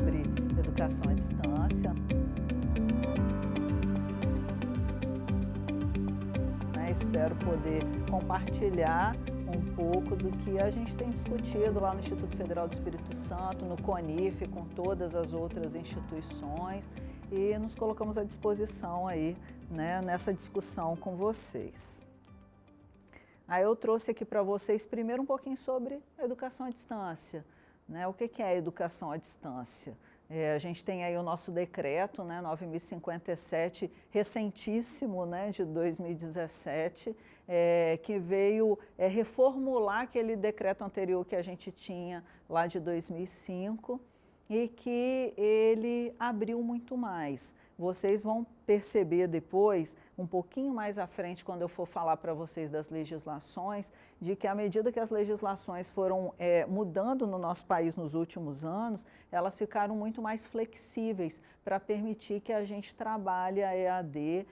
sobre educação à distância. Espero poder compartilhar um pouco do que a gente tem discutido lá no Instituto Federal do Espírito Santo, no CONIF, com todas as outras instituições, e nos colocamos à disposição aí, né, nessa discussão com vocês. Aí eu trouxe aqui para vocês primeiro um pouquinho sobre educação à distância, né? O que é a educação à distância? A gente tem aí o nosso decreto, né, 9.057, recentíssimo, né, de 2017, que veio reformular aquele decreto anterior que a gente tinha lá de 2005 e que ele abriu muito mais. Vocês vão perceber depois, um pouquinho mais à frente, quando eu for falar para vocês das legislações, de que à medida que as legislações foram mudando no nosso país nos últimos anos, elas ficaram muito mais flexíveis para permitir que a gente trabalhe a EAD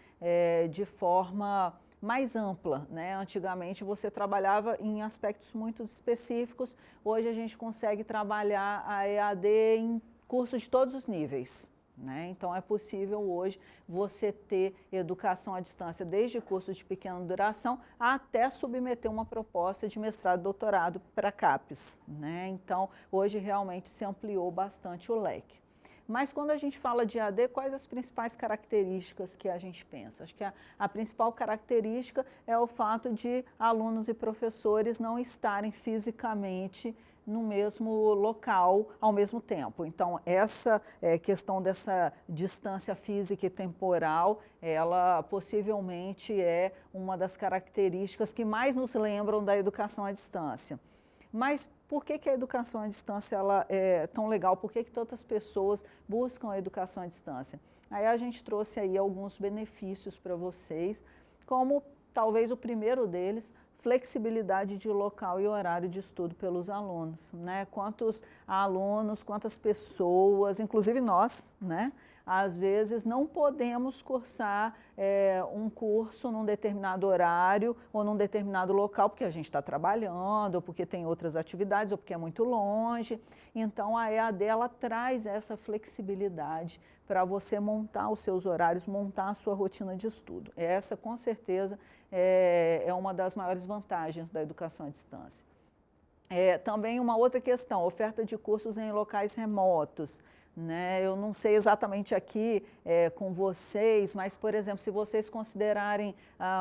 de forma mais ampla, né? Antigamente você trabalhava em aspectos muito específicos, hoje a gente consegue trabalhar a EAD em cursos de todos os níveis. Né? Então, é possível hoje você ter educação à distância, desde cursos de pequena duração até submeter uma proposta de mestrado e doutorado para CAPES. Né? Então, hoje realmente se ampliou bastante o leque. Mas quando a gente fala de EAD, quais as principais características que a gente pensa? Acho que a principal característica é o fato de alunos e professores não estarem fisicamente no mesmo local ao mesmo tempo. Então, essa questão dessa distância física e temporal, ela possivelmente é uma das características que mais nos lembram da educação à distância. Mas por que a educação à distância ela é tão legal? Por que tantas pessoas buscam a educação à distância? Aí a gente trouxe aí alguns benefícios para vocês, como talvez o primeiro deles, flexibilidade de local e horário de estudo pelos alunos, né? Quantos alunos, quantas pessoas, inclusive nós, né? Às vezes não podemos cursar um curso num determinado horário ou num determinado local porque a gente está trabalhando, ou porque tem outras atividades, ou porque é muito longe. Então, a EAD ela traz essa flexibilidade para você montar os seus horários, montar a sua rotina de estudo. Essa, com certeza, é uma das maiores vantagens da educação à distância. Também uma outra questão, oferta de cursos em locais remotos. Né? Eu não sei exatamente aqui com vocês, mas, por exemplo, se vocês considerarem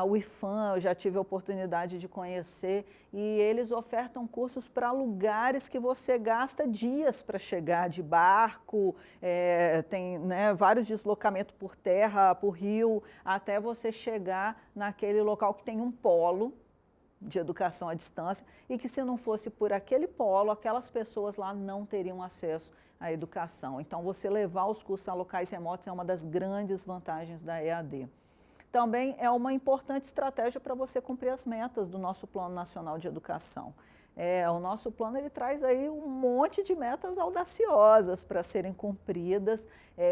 o IFAM, eu já tive a oportunidade de conhecer, e eles ofertam cursos para lugares que você gasta dias para chegar de barco, tem, né, vários deslocamentos por terra, por rio, até você chegar naquele local que tem um polo de educação à distância e que, se não fosse por aquele polo, aquelas pessoas lá não teriam acesso à educação. Então, você levar os cursos a locais remotos é uma das grandes vantagens da EAD. Também é uma importante estratégia para você cumprir as metas do nosso Plano Nacional de Educação. O nosso plano ele traz aí um monte de metas audaciosas para serem cumpridas,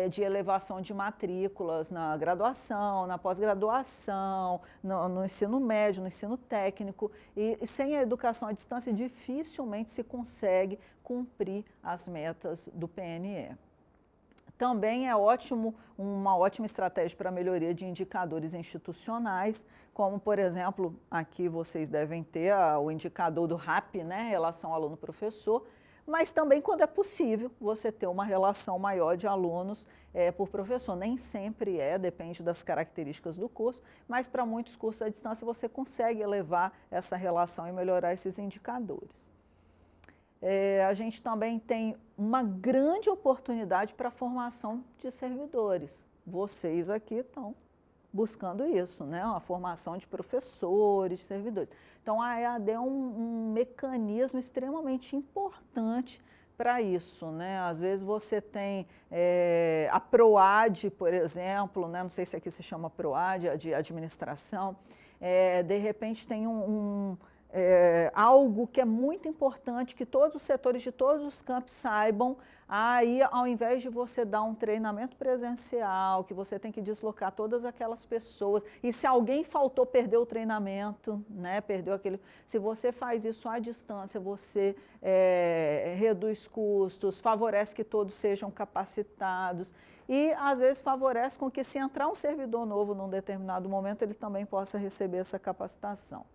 de elevação de matrículas na graduação, na pós-graduação, no ensino médio, no ensino técnico, e sem a educação à distância dificilmente se consegue cumprir as metas do PNE. Também é uma ótima estratégia para a melhoria de indicadores institucionais, como, por exemplo, aqui vocês devem ter o indicador do RAP, né, relação aluno-professor, mas também, quando é possível, você ter uma relação maior de alunos por professor. Nem sempre depende das características do curso, mas para muitos cursos à distância você consegue elevar essa relação e melhorar esses indicadores. A gente também tem uma grande oportunidade para a formação de servidores. Vocês aqui estão buscando isso, né? Uma formação de professores, de servidores. Então, a EAD é um mecanismo extremamente importante para isso, né? Às vezes você tem a PROAD, por exemplo, né? Não sei se aqui se chama PROAD, a de administração, de repente tem algo que é muito importante, que todos os setores de todos os campos saibam, aí ao invés de você dar um treinamento presencial, que você tem que deslocar todas aquelas pessoas, e se alguém faltou, perdeu o treinamento, né, perdeu aquele... Se você faz isso à distância, você reduz custos, favorece que todos sejam capacitados, e às vezes favorece com que se entrar um servidor novo num determinado momento, ele também possa receber essa capacitação.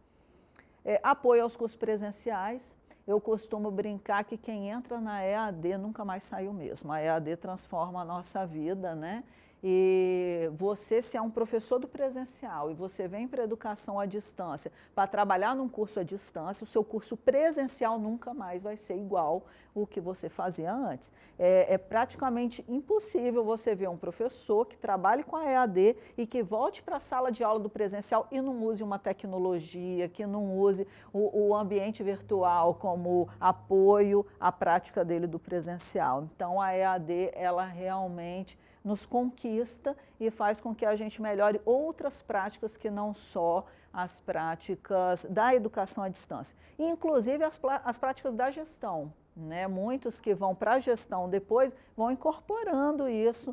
Apoio aos cursos presenciais. Eu costumo brincar que quem entra na EAD nunca mais sai o mesmo. A EAD transforma a nossa vida, né? E você, se é um professor do presencial e você vem para a educação à distância, para trabalhar num curso à distância, o seu curso presencial nunca mais vai ser igual o que você fazia antes. É praticamente impossível você ver um professor que trabalhe com a EAD e que volte para a sala de aula do presencial e não use uma tecnologia, que não use o ambiente virtual como apoio à prática dele do presencial. Então, a EAD, ela realmente nos conquista e faz com que a gente melhore outras práticas que não só as práticas da educação à distância, inclusive as práticas da gestão, né? Muitos que vão para a gestão depois vão incorporando isso,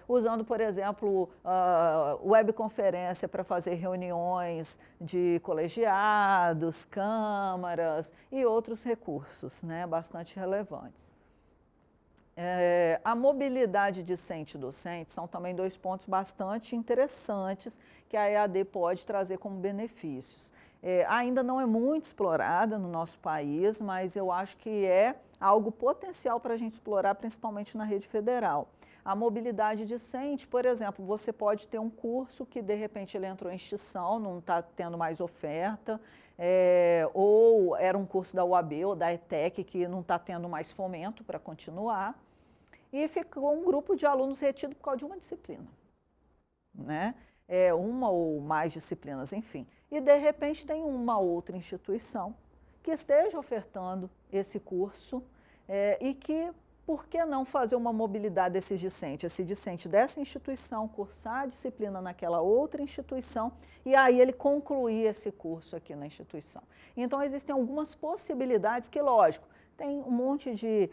usando, por exemplo, webconferência para fazer reuniões de colegiados, câmaras e outros recursos, né? Bastante relevantes. A mobilidade discente-docente são também dois pontos bastante interessantes que a EAD pode trazer como benefícios. Ainda não é muito explorada no nosso país, mas eu acho que é algo potencial para a gente explorar, principalmente na rede federal. A mobilidade discente, por exemplo, você pode ter um curso que de repente ele entrou em extinção, não está tendo mais oferta, ou era um curso da UAB ou da ETEC que não está tendo mais fomento para continuar, e ficou um grupo de alunos retido por causa de uma disciplina, né? Uma ou mais disciplinas, enfim. E de repente tem uma outra instituição que esteja ofertando esse curso e que, por que não fazer uma mobilidade desses discentes? Esse discente dessa instituição cursar a disciplina naquela outra instituição e aí ele concluir esse curso aqui na instituição. Então, existem algumas possibilidades que, lógico, tem um monte de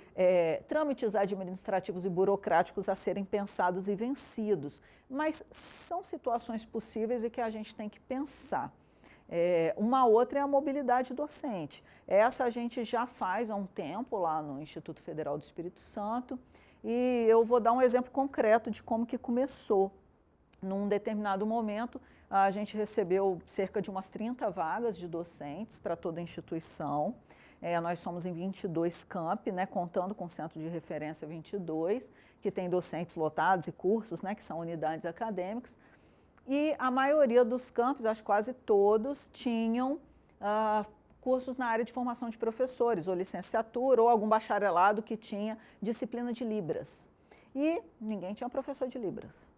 trâmites administrativos e burocráticos a serem pensados e vencidos, mas são situações possíveis e que a gente tem que pensar. Uma outra é a mobilidade docente. Essa a gente já faz há um tempo lá no Instituto Federal do Espírito Santo e eu vou dar um exemplo concreto de como que começou. Num determinado momento, a gente recebeu cerca de umas 30 vagas de docentes para toda a instituição. Nós somos em 22 campi, né, contando com o Centro de Referência 22, que tem docentes lotados e cursos, né, que são unidades acadêmicas. E a maioria dos campos, acho que quase todos, tinham cursos na área de formação de professores, ou licenciatura, ou algum bacharelado que tinha disciplina de Libras. E ninguém tinha professor de Libras.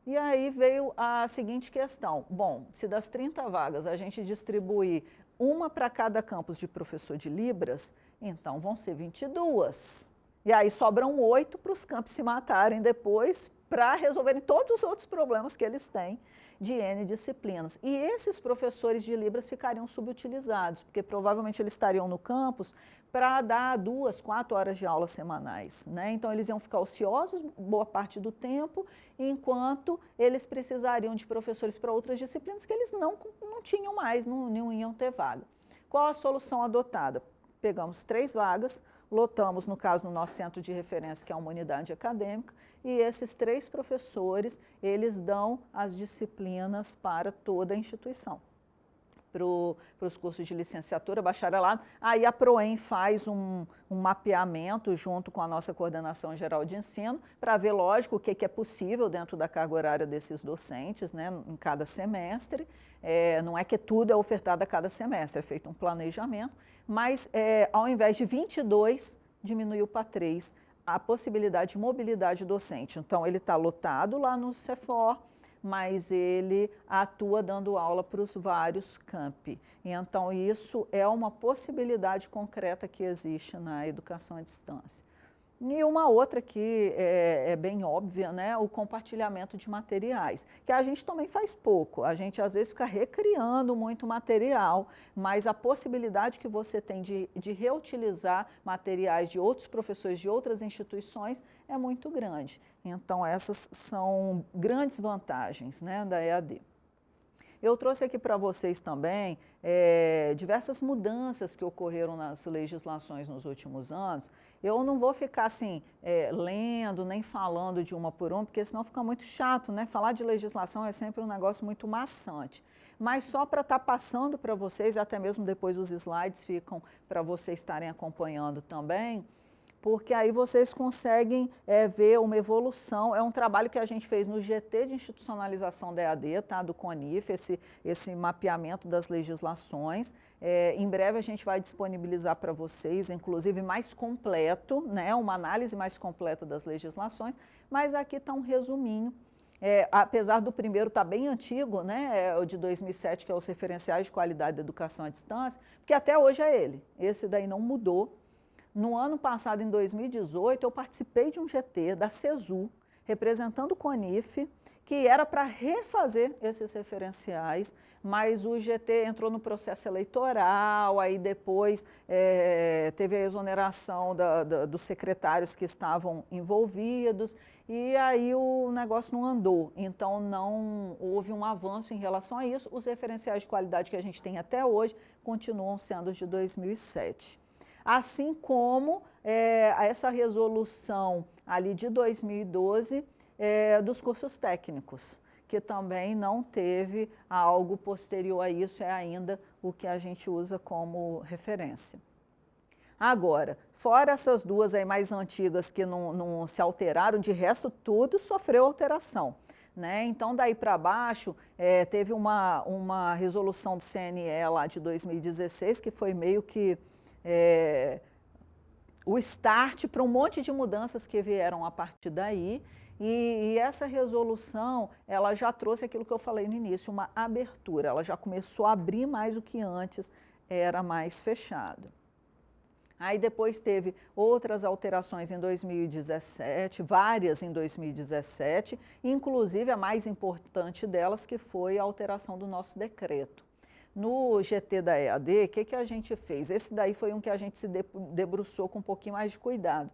E aí veio a seguinte questão: bom, se das 30 vagas a gente distribuir uma para cada campus de professor de Libras, então vão ser 22. E aí sobram 8 para os campos se matarem depois para resolverem todos os outros problemas que eles têm de N disciplinas. E esses professores de Libras ficariam subutilizados, porque provavelmente eles estariam no campus para dar 2, 4 horas de aula semanais, né? Então, eles iam ficar ociosos boa parte do tempo, enquanto eles precisariam de professores para outras disciplinas que eles não tinham mais, não iam ter vaga. Qual a solução adotada? Pegamos 3 vagas, lotamos, no caso, no nosso centro de referência, que é uma unidade acadêmica, e esses 3 professores, eles dão as disciplinas para toda a instituição. Para os cursos de licenciatura, bacharelado, aí a PROEM faz um mapeamento junto com a nossa coordenação geral de ensino para ver, lógico, o que é possível dentro da carga horária desses docentes, né, em cada semestre. Não é que tudo é ofertado a cada semestre, é feito um planejamento, mas ao invés de 22, diminuiu para 3 a possibilidade de mobilidade docente. Então, ele está lotado lá no CEFOR, mas ele atua dando aula para os vários campi. E então, isso é uma possibilidade concreta que existe na educação à distância. E uma outra que é bem óbvia, né, o compartilhamento de materiais, que a gente também faz pouco, a gente às vezes fica recriando muito material, mas a possibilidade que você tem de reutilizar materiais de outros professores de outras instituições é muito grande. Então essas são grandes vantagens, né, da EAD. Eu trouxe aqui para vocês também diversas mudanças que ocorreram nas legislações nos últimos anos. Eu não vou ficar assim, lendo, nem falando de uma por uma, porque senão fica muito chato, né? Falar de legislação é sempre um negócio muito maçante. Mas só para estar passando para vocês, até mesmo depois os slides ficam para vocês estarem acompanhando também, porque aí vocês conseguem ver uma evolução. É um trabalho que a gente fez no GT de institucionalização da EAD, tá, do CONIF, esse mapeamento das legislações. Em breve a gente vai disponibilizar para vocês, inclusive mais completo, né, uma análise mais completa das legislações, mas aqui está um resuminho. Apesar do primeiro estar bem antigo, né, o de 2007, que é os referenciais de qualidade da educação à distância, porque até hoje é ele, esse daí não mudou. No ano passado, em 2018, eu participei de um GT da CESU, representando o CONIF, que era para refazer esses referenciais, mas o GT entrou no processo eleitoral, aí depois teve a exoneração dos secretários que estavam envolvidos, e aí o negócio não andou. Então, não houve um avanço em relação a isso. Os referenciais de qualidade que a gente tem até hoje continuam sendo os de 2007. Assim como essa resolução ali de 2012 dos cursos técnicos, que também não teve algo posterior a isso, é ainda o que a gente usa como referência. Agora, fora essas duas aí mais antigas que não se alteraram, de resto tudo sofreu alteração. Né? Então, daí para baixo, teve uma resolução do CNE lá de 2016, que foi meio que o start para um monte de mudanças que vieram a partir daí, e essa resolução, ela já trouxe aquilo que eu falei no início, uma abertura, ela já começou a abrir mais o que antes era mais fechado. Aí depois teve outras alterações em 2017, várias em 2017, inclusive a mais importante delas, que foi a alteração do nosso decreto. No GT da EAD, o que a gente fez? Esse daí foi um que a gente se debruçou com um pouquinho mais de cuidado.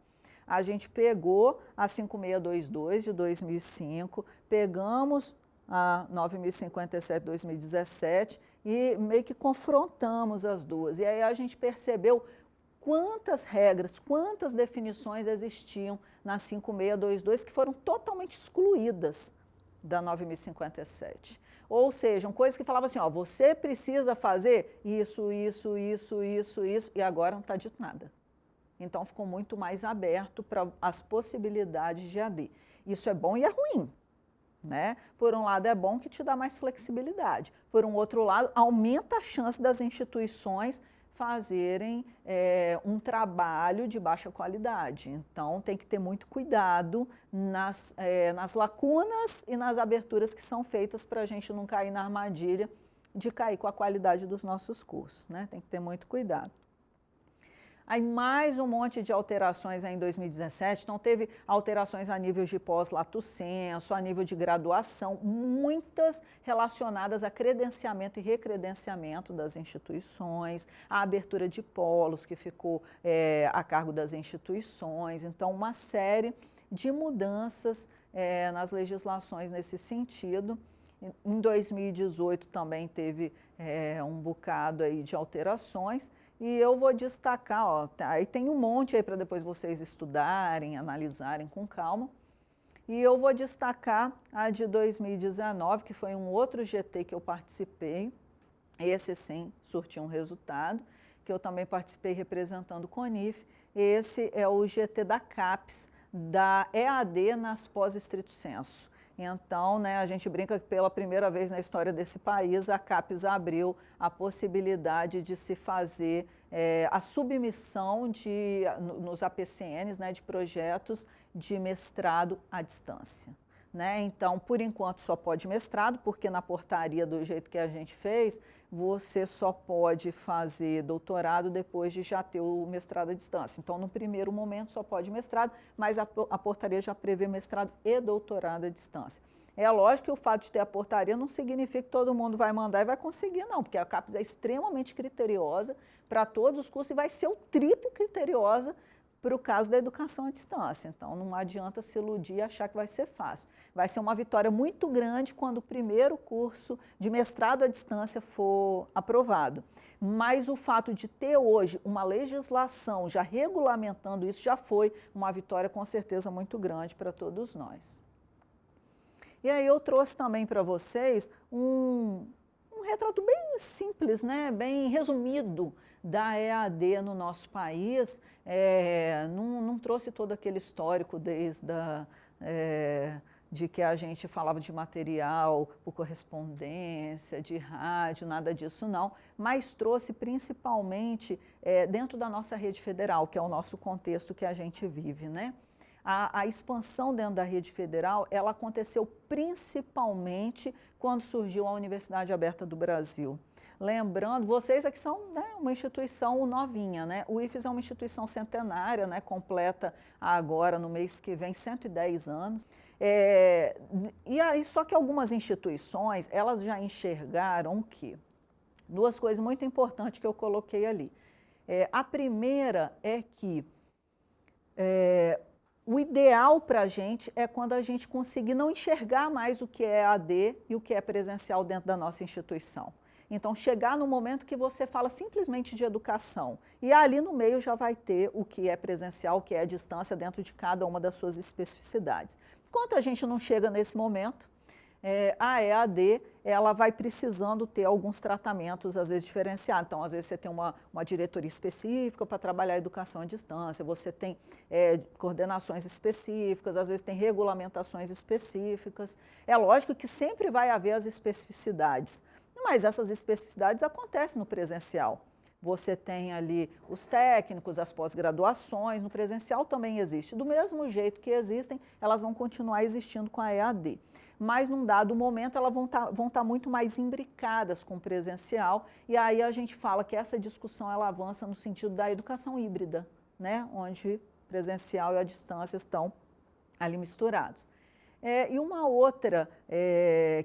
A gente pegou a 5622 de 2005, pegamos a 9057 de 2017 e meio que confrontamos as duas. E aí a gente percebeu quantas regras, quantas definições existiam na 5622 que foram totalmente excluídas da 9057. Ou seja, coisas que falavam assim, ó, você precisa fazer isso, isso, isso, isso, isso, e agora não está dito nada. Então, ficou muito mais aberto para as possibilidades de AD. Isso é bom e é ruim, né? Por um lado, é bom que te dá mais flexibilidade. Por um outro lado, aumenta a chance das instituições fazerem um trabalho de baixa qualidade. Então, tem que ter muito cuidado nas lacunas e nas aberturas que são feitas para a gente não cair na armadilha de cair com a qualidade dos nossos cursos, né? Tem que ter muito cuidado. Aí mais um monte de alterações aí em 2017, então teve alterações a nível de pós-lato sensu, a nível de graduação, muitas relacionadas a credenciamento e recredenciamento das instituições, a abertura de polos que ficou a cargo das instituições, então uma série de mudanças nas legislações nesse sentido. Em 2018 também teve um bocado aí de alterações. E eu vou destacar, ó, aí tem um monte aí para depois vocês estudarem, analisarem com calma. E eu vou destacar a de 2019, que foi um outro GT que eu participei. Esse sim surtiu um resultado, que eu também participei representando o CONIF. Esse é o GT da CAPES, da EAD nas pós-estrito sensu. Então, né, a gente brinca que pela primeira vez na história desse país, a CAPES abriu a possibilidade de se fazer a submissão nos APCNs, né, de projetos de mestrado à distância. né? Então, por enquanto, só pode mestrado, porque na portaria, do jeito que a gente fez, você só pode fazer doutorado depois de já ter o mestrado à distância. Então, no primeiro momento, só pode mestrado, mas a portaria já prevê mestrado e doutorado à distância. É lógico que o fato de ter a portaria não significa que todo mundo vai mandar e vai conseguir, não, porque a CAPES é extremamente criteriosa para todos os cursos e vai ser o triplo criteriosa para o caso da educação à distância. Então, não adianta se iludir e achar que vai ser fácil. Vai ser uma vitória muito grande quando o primeiro curso de mestrado à distância for aprovado. Mas o fato de ter hoje uma legislação já regulamentando isso já foi uma vitória com certeza muito grande para todos nós. E aí eu trouxe também para vocês um retrato bem simples, né? Bem resumido da EAD no nosso país, não trouxe todo aquele histórico desde de que a gente falava de material por correspondência, de rádio, nada disso não, mas trouxe principalmente dentro da nossa rede federal, que é o nosso contexto que a gente vive, né? A expansão dentro da rede federal, ela aconteceu principalmente quando surgiu a Universidade Aberta do Brasil. Lembrando, vocês aqui são, né, uma instituição novinha, né? O IFES é uma instituição centenária, né, completa agora no mês que vem 110 anos. E aí, só que algumas instituições, elas já enxergaram o quê? Duas coisas muito importantes que eu coloquei ali. A primeira é que o ideal para a gente é quando a gente conseguir não enxergar mais o que é AD e o que é presencial dentro da nossa instituição. Então, chegar no momento que você fala simplesmente de educação e ali no meio já vai ter o que é presencial, o que é a distância dentro de cada uma das suas especificidades. Enquanto a gente não chega nesse momento, a EAD ela vai precisando ter alguns tratamentos, às vezes, diferenciados. Então, às vezes, você tem uma diretoria específica para trabalhar a educação à distância, você tem coordenações específicas, às vezes tem regulamentações específicas. É lógico que sempre vai haver as especificidades, mas essas especificidades acontecem no presencial. Você tem ali os técnicos, as pós-graduações, no presencial também existe. Do mesmo jeito que existem, elas vão continuar existindo com a EAD. Mas, num dado momento, elas vão estar muito mais imbricadas com o presencial, e aí a gente fala que essa discussão ela avança no sentido da educação híbrida, né? Onde presencial e a distância estão ali misturados. E uma outra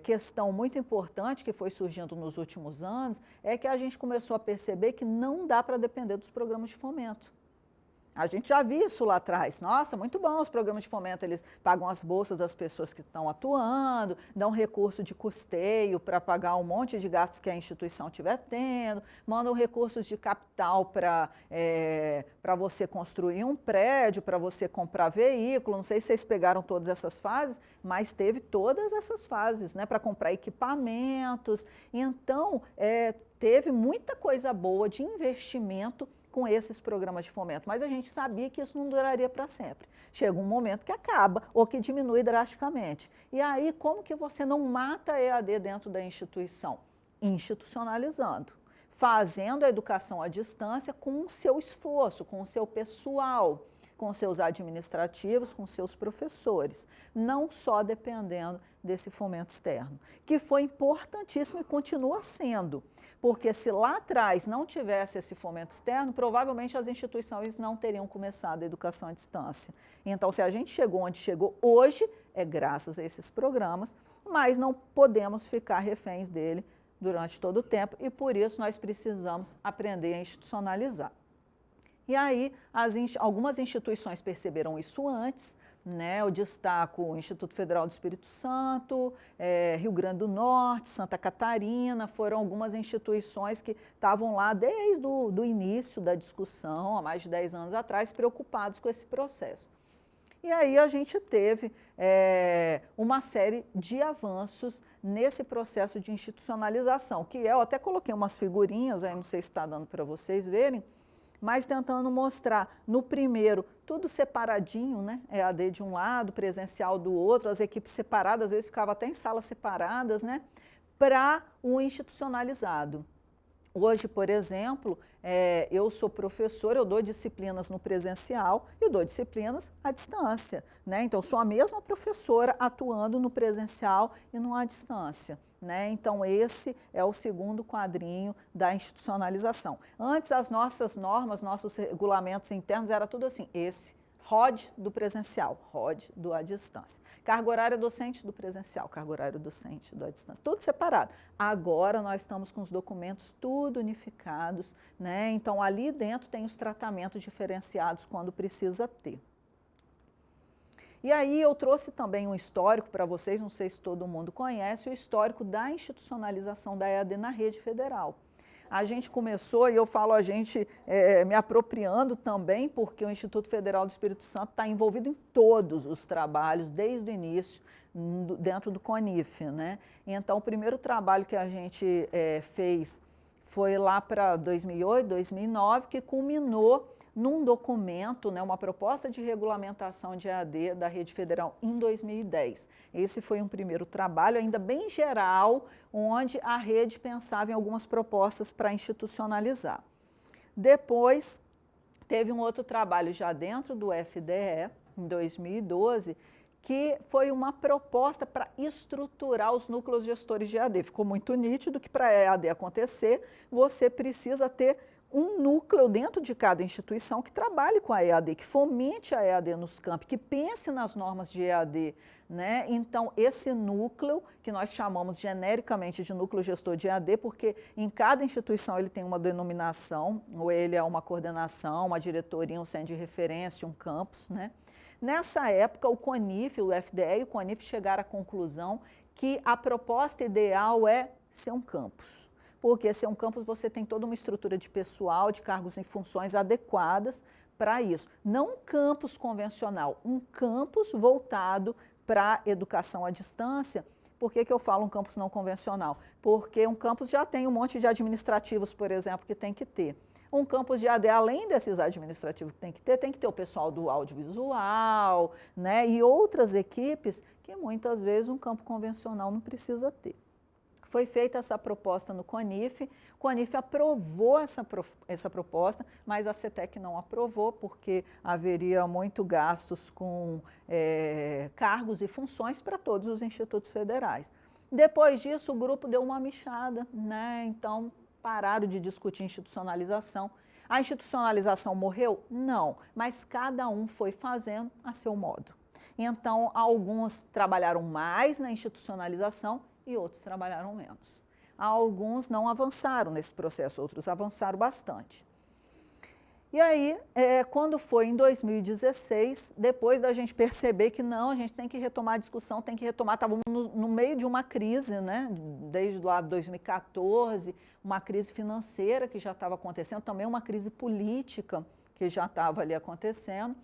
questão muito importante que foi surgindo nos últimos anos é que a gente começou a perceber que não dá para depender dos programas de fomento. A gente já viu isso lá atrás. Nossa, muito bom os programas de fomento, eles pagam as bolsas das pessoas que estão atuando, dão recurso de custeio para pagar um monte de gastos que a instituição estiver tendo, mandam recursos de capital para você construir um prédio, para você comprar veículo. Não sei se vocês pegaram todas essas fases, mas teve todas essas fases, né, para comprar equipamentos. Então, teve muita coisa boa de investimento com esses programas de fomento, mas a gente sabia que isso não duraria para sempre. Chega um momento que acaba ou que diminui drasticamente. E aí, como que você não mata a EAD dentro da instituição? Institucionalizando, fazendo a educação à distância com o seu esforço, com o seu pessoal, com seus administrativos, com seus professores, não só dependendo desse fomento externo, que foi importantíssimo e continua sendo, porque se lá atrás não tivesse esse fomento externo, provavelmente as instituições não teriam começado a educação à distância. Então, se a gente chegou onde chegou hoje, é graças a esses programas, mas não podemos ficar reféns dele durante todo o tempo e, por isso, nós precisamos aprender a institucionalizar. E aí, algumas instituições perceberam isso antes, né? Eu destaco o Instituto Federal do Espírito Santo, Rio Grande do Norte, Santa Catarina, foram algumas instituições que estavam lá desde o início da discussão, há mais de 10 anos atrás, preocupados com esse processo. E aí a gente teve uma série de avanços nesse processo de institucionalização, que eu até coloquei umas figurinhas, aí não sei se está dando para vocês verem, mas tentando mostrar no primeiro tudo separadinho, né? EAD de um lado, presencial do outro, as equipes separadas, às vezes ficavam até em salas separadas, né? Para o institucionalizado. Hoje, por exemplo, eu sou professora, eu dou disciplinas no presencial e dou disciplinas à distância, né? Então, sou a mesma professora atuando no presencial e no à distância, né? Então, esse é o segundo quadrinho da institucionalização. Antes, as nossas normas, nossos regulamentos internos, era tudo assim, ROD do presencial, ROD do à distância. Carga horária docente do presencial, carga horária docente do à distância, tudo separado. Agora nós estamos com os documentos tudo unificados, né? Então ali dentro tem os tratamentos diferenciados quando precisa ter. E aí eu trouxe também um histórico para vocês, não sei se todo mundo conhece, o histórico da institucionalização da EAD na rede federal. A gente começou, e eu falo a gente me apropriando também, porque o Instituto Federal do Espírito Santo está envolvido em todos os trabalhos, desde o início, dentro do CONIF, né? Então, o primeiro trabalho que a gente fez foi lá para 2008, 2009, que culminou num documento, né, uma proposta de regulamentação de EAD da rede federal em 2010. Esse foi um primeiro trabalho, ainda bem geral, onde a rede pensava em algumas propostas para institucionalizar. Depois, teve um outro trabalho já dentro do FDE, em 2012, que foi uma proposta para estruturar os núcleos gestores de EAD. Ficou muito nítido que para a EAD acontecer, você precisa ter um núcleo dentro de cada instituição que trabalhe com a EAD, que fomente a EAD nos campi, que pense nas normas de EAD, né? Então, esse núcleo, que nós chamamos genericamente de núcleo gestor de EAD, porque em cada instituição ele tem uma denominação, ou ele é uma coordenação, uma diretoria, um centro de referência, um campus, né? Nessa época, o CONIF, o FDE e o CONIF chegaram à conclusão que a proposta ideal é ser um campus. Porque ser um campus você tem toda uma estrutura de pessoal, de cargos e funções adequadas para isso. Não um campus convencional, um campus voltado para educação à distância. Por que eu falo um campus não convencional? Porque um campus já tem um monte de administrativos, por exemplo, que tem que ter. Um campus de AD, além desses administrativos que tem que ter o pessoal do audiovisual, né, e outras equipes que muitas vezes um campo convencional não precisa ter. Foi feita essa proposta no CONIF, o CONIF aprovou essa proposta, mas a CETEC não aprovou, porque haveria muito gastos com cargos e funções para todos os institutos federais. Depois disso, o grupo deu uma michada, né? Então pararam de discutir institucionalização. A institucionalização morreu? Não, mas cada um foi fazendo a seu modo. Então, alguns trabalharam mais na institucionalização e outros trabalharam menos. Alguns não avançaram nesse processo, outros avançaram bastante. E aí, quando foi em 2016, depois da gente perceber que não, a gente tem que retomar a discussão, tem que retomar, estávamos no meio de uma crise, né? Desde lá de 2014, uma crise financeira que já estava acontecendo, também uma crise política que já estava ali acontecendo.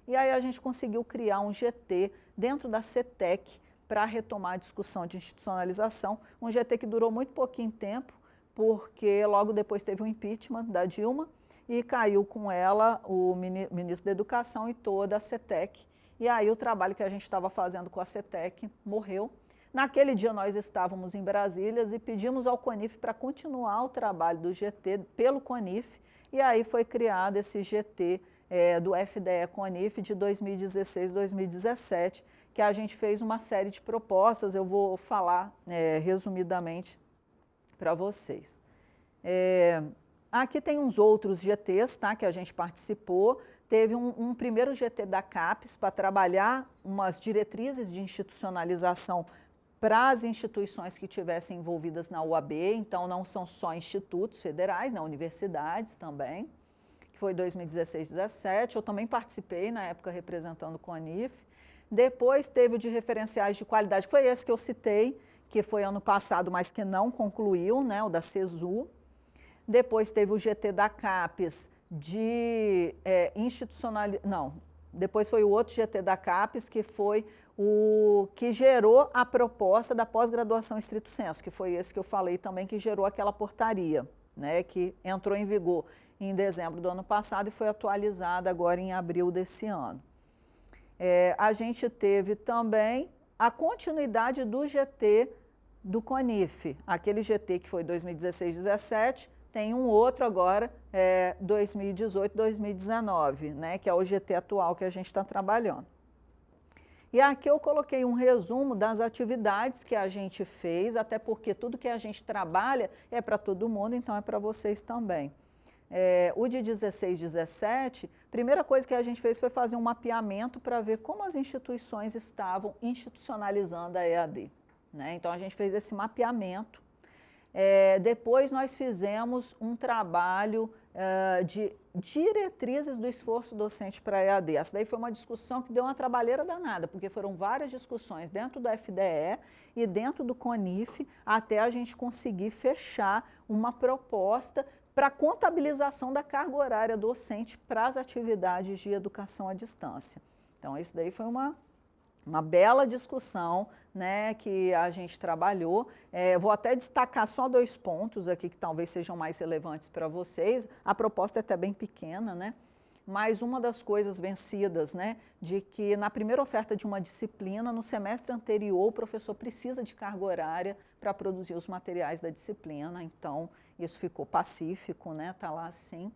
E aí a gente conseguiu criar um GT dentro da CETEC para retomar a discussão de institucionalização, um GT que durou muito pouquinho tempo, porque logo depois teve o impeachment da Dilma, e caiu com ela o ministro da Educação e toda a CETEC. E aí o trabalho que a gente estava fazendo com a CETEC morreu. Naquele dia nós estávamos em Brasília e pedimos ao CONIF para continuar o trabalho do GT pelo CONIF. E aí foi criado esse GT do FDE CONIF de 2016-2017, que a gente fez uma série de propostas, eu vou falar resumidamente para vocês. Aqui tem uns outros GTs, tá, que a gente participou. Teve um primeiro GT da CAPES para trabalhar umas diretrizes de institucionalização para as instituições que estivessem envolvidas na UAB, então não são só institutos federais, né, universidades também, que foi 2016-17. Eu também participei na época representando o CONIF. Depois teve o de referenciais de qualidade, que foi esse que eu citei, que foi ano passado, mas que não concluiu, né, o da CESU. Depois teve o GT da CAPES de depois foi o outro GT da CAPES, que foi o que gerou a proposta da pós-graduação estrito sensu, que foi esse que eu falei também, que gerou aquela portaria, né, que entrou em vigor em dezembro do ano passado e foi atualizada agora em abril desse ano. A gente teve também a continuidade do GT do CONIF, aquele GT que foi 2016-17, tem um outro agora, 2018, 2019, né, que é o GT atual que a gente está trabalhando. E aqui eu coloquei um resumo das atividades que a gente fez, até porque tudo que a gente trabalha é para todo mundo, então é para vocês também. O de 16, 17, primeira coisa que a gente fez foi fazer um mapeamento para ver como as instituições estavam institucionalizando a EAD. Né? Então a gente fez esse mapeamento. Depois nós fizemos um trabalho de diretrizes do esforço docente para a EAD. Essa daí foi uma discussão que deu uma trabalheira danada, porque foram várias discussões dentro do FDE e dentro do CONIF, até a gente conseguir fechar uma proposta para a contabilização da carga horária docente para as atividades de educação à distância. Então, isso daí foi uma bela discussão, né, que a gente trabalhou. Vou até destacar só 2 pontos aqui que talvez sejam mais relevantes para vocês. A proposta é até bem pequena, né? Mas uma das coisas vencidas, né, de que na primeira oferta de uma disciplina, no semestre anterior, o professor precisa de carga horária para produzir os materiais da disciplina, então isso ficou pacífico, né, tá lá assim.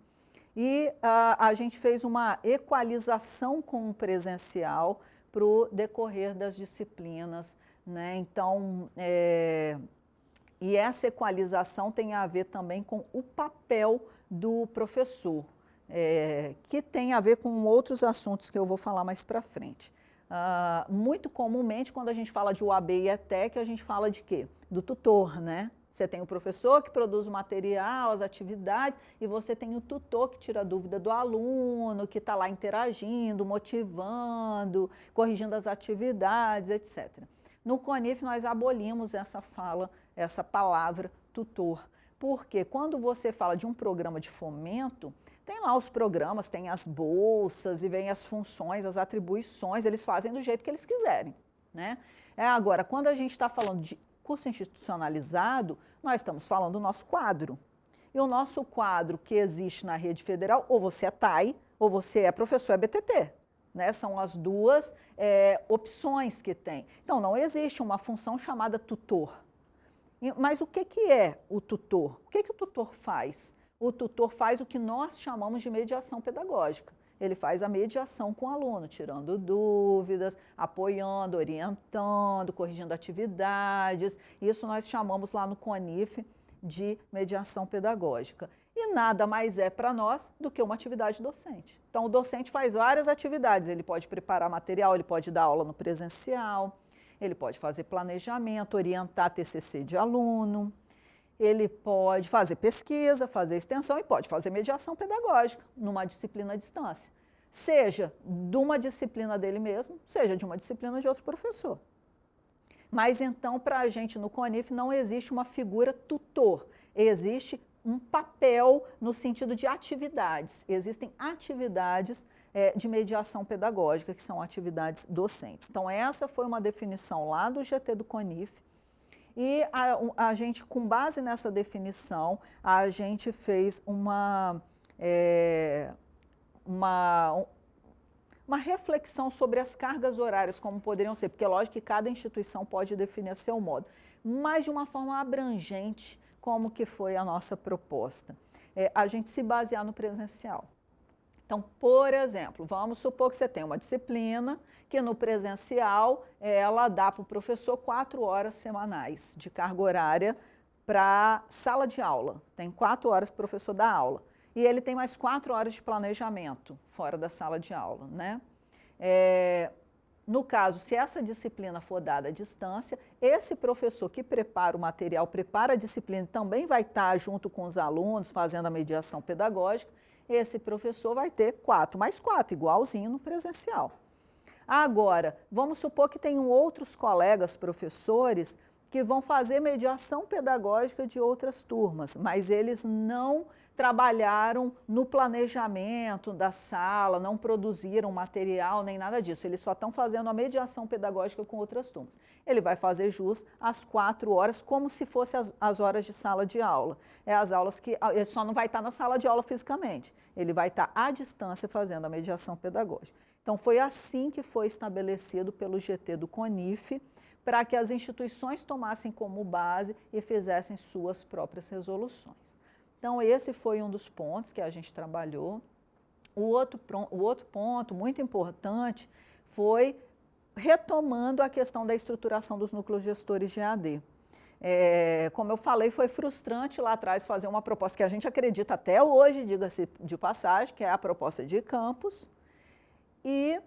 E a gente fez uma equalização com o presencial para o decorrer das disciplinas, né, então, e essa equalização tem a ver também com o papel do professor, que tem a ver com outros assuntos que eu vou falar mais para frente. Muito comumente, quando a gente fala de UAB e ETEC, a gente fala de quê? Do tutor, né? Você tem o professor que produz o material, as atividades, e você tem o tutor que tira a dúvida do aluno, que está lá interagindo, motivando, corrigindo as atividades, etc. No CONIF, nós abolimos essa palavra tutor, porque quando você fala de um programa de fomento, tem lá os programas, tem as bolsas e vem as funções, as atribuições, eles fazem do jeito que eles quiserem, né? Agora, quando a gente está falando de curso institucionalizado, nós estamos falando do nosso quadro. E o nosso quadro que existe na rede federal, ou você é TAI, ou você é professor EBTT. Né? São as duas opções que tem. Então, não existe uma função chamada tutor. Mas o que é o tutor? O que o tutor faz? O tutor faz o que nós chamamos de mediação pedagógica. Ele faz a mediação com o aluno, tirando dúvidas, apoiando, orientando, corrigindo atividades. Isso nós chamamos lá no CONIF de mediação pedagógica. E nada mais é para nós do que uma atividade docente. Então, o docente faz várias atividades. Ele pode preparar material, ele pode dar aula no presencial, ele pode fazer planejamento, orientar TCC de aluno, ele pode fazer pesquisa, fazer extensão e pode fazer mediação pedagógica numa disciplina à distância. Seja de uma disciplina dele mesmo, seja de uma disciplina de outro professor. Mas então, para a gente no CONIF não existe uma figura tutor, existe um papel no sentido de atividades. Existem atividades de mediação pedagógica, que são atividades docentes. Então, essa foi uma definição lá do GT do CONIF. E a gente, com base nessa definição, a gente fez uma reflexão sobre as cargas horárias, como poderiam ser, porque é lógico que cada instituição pode definir a seu modo, mas de uma forma abrangente, como que foi a nossa proposta. A gente se basear no presencial. Então, por exemplo, vamos supor que você tem uma disciplina que no presencial ela dá para o professor 4 horas semanais de carga horária para sala de aula. Tem 4 horas para o professor dar aula. E ele tem mais 4 horas de planejamento fora da sala de aula, né? No caso, se essa disciplina for dada à distância, esse professor que prepara o material, prepara a disciplina, também vai estar junto com os alunos, fazendo a mediação pedagógica. Esse professor vai ter 4 mais 4, igualzinho no presencial. Agora, vamos supor que tenham outros colegas professores que vão fazer mediação pedagógica de outras turmas, mas eles não trabalharam no planejamento da sala, não produziram material, nem nada disso. Eles só estão fazendo a mediação pedagógica com outras turmas. Ele vai fazer jus às 4 horas, como se fossem as horas de sala de aula. As aulas que ele só não vai estar na sala de aula fisicamente. Ele vai estar à distância fazendo a mediação pedagógica. Então, foi assim que foi estabelecido pelo GT do CONIF, para que as instituições tomassem como base e fizessem suas próprias resoluções. Então, esse foi um dos pontos que a gente trabalhou. O outro ponto muito importante foi retomando a questão da estruturação dos núcleos gestores de EAD. Como eu falei, foi frustrante lá atrás fazer uma proposta que a gente acredita até hoje, diga-se de passagem, que é a proposta de campus, e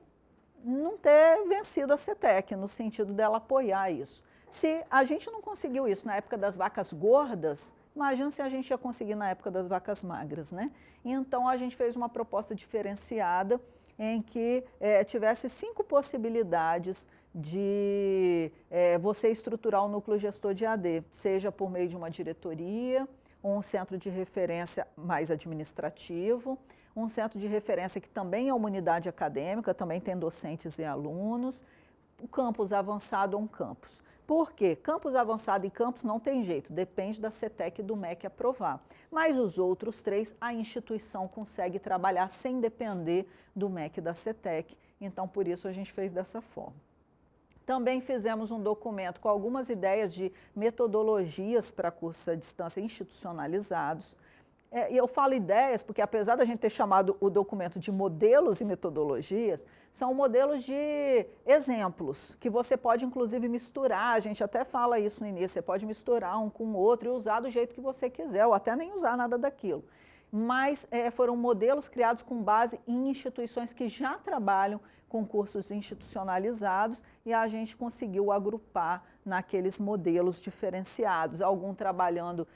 não ter vencido a CETEC, no sentido dela apoiar isso. Se a gente não conseguiu isso na época das vacas gordas, imagina se a gente ia conseguir na época das vacas magras, né? Então, a gente fez uma proposta diferenciada em que tivesse 5 possibilidades de você estruturar o núcleo gestor de EAD, seja por meio de uma diretoria, um centro de referência mais administrativo, um centro de referência que também é uma unidade acadêmica, também tem docentes e alunos, o campus avançado ou um campus. Por quê? Campus avançado e campus não tem jeito, depende da CETEC e do MEC aprovar. Mas os outros 3, a instituição consegue trabalhar sem depender do MEC e da CETEC, então por isso a gente fez dessa forma. Também fizemos um documento com algumas ideias de metodologias para cursos à distância institucionalizados. E eu falo ideias porque, apesar da gente ter chamado o documento de modelos e metodologias, são modelos de exemplos, que você pode, inclusive, misturar. A gente até fala isso no início, você pode misturar um com o outro e usar do jeito que você quiser, ou até nem usar nada daquilo. Mas foram modelos criados com base em instituições que já trabalham com cursos institucionalizados e a gente conseguiu agrupar naqueles modelos diferenciados, alguns trabalhando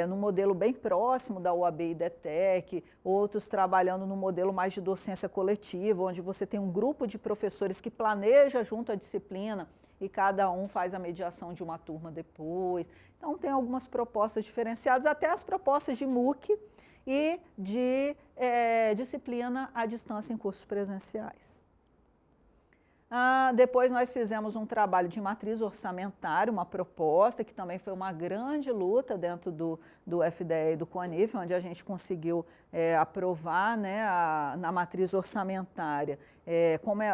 no modelo bem próximo da UAB e DETEC, outros trabalhando no modelo mais de docência coletiva, onde você tem um grupo de professores que planeja junto a disciplina e cada um faz a mediação de uma turma depois. Então, tem algumas propostas diferenciadas, até as propostas de MOOC e de disciplina à distância em cursos presenciais. Depois nós fizemos um trabalho de matriz orçamentária, uma proposta que também foi uma grande luta dentro do FDE e do CONIF, onde a gente conseguiu aprovar, né, na matriz orçamentária,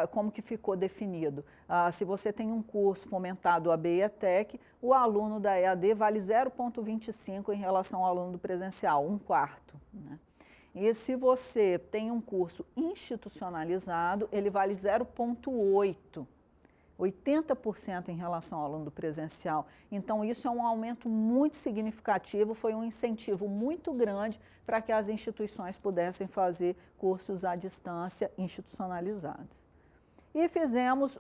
como que ficou definido. Se você tem um curso fomentado AB e ETEC, o aluno da EAD vale 0,25 em relação ao aluno do presencial, 1/4, né? E se você tem um curso institucionalizado, ele vale 0,8, 80% em relação ao aluno do presencial. Então, isso é um aumento muito significativo, foi um incentivo muito grande para que as instituições pudessem fazer cursos à distância institucionalizados. E fizemos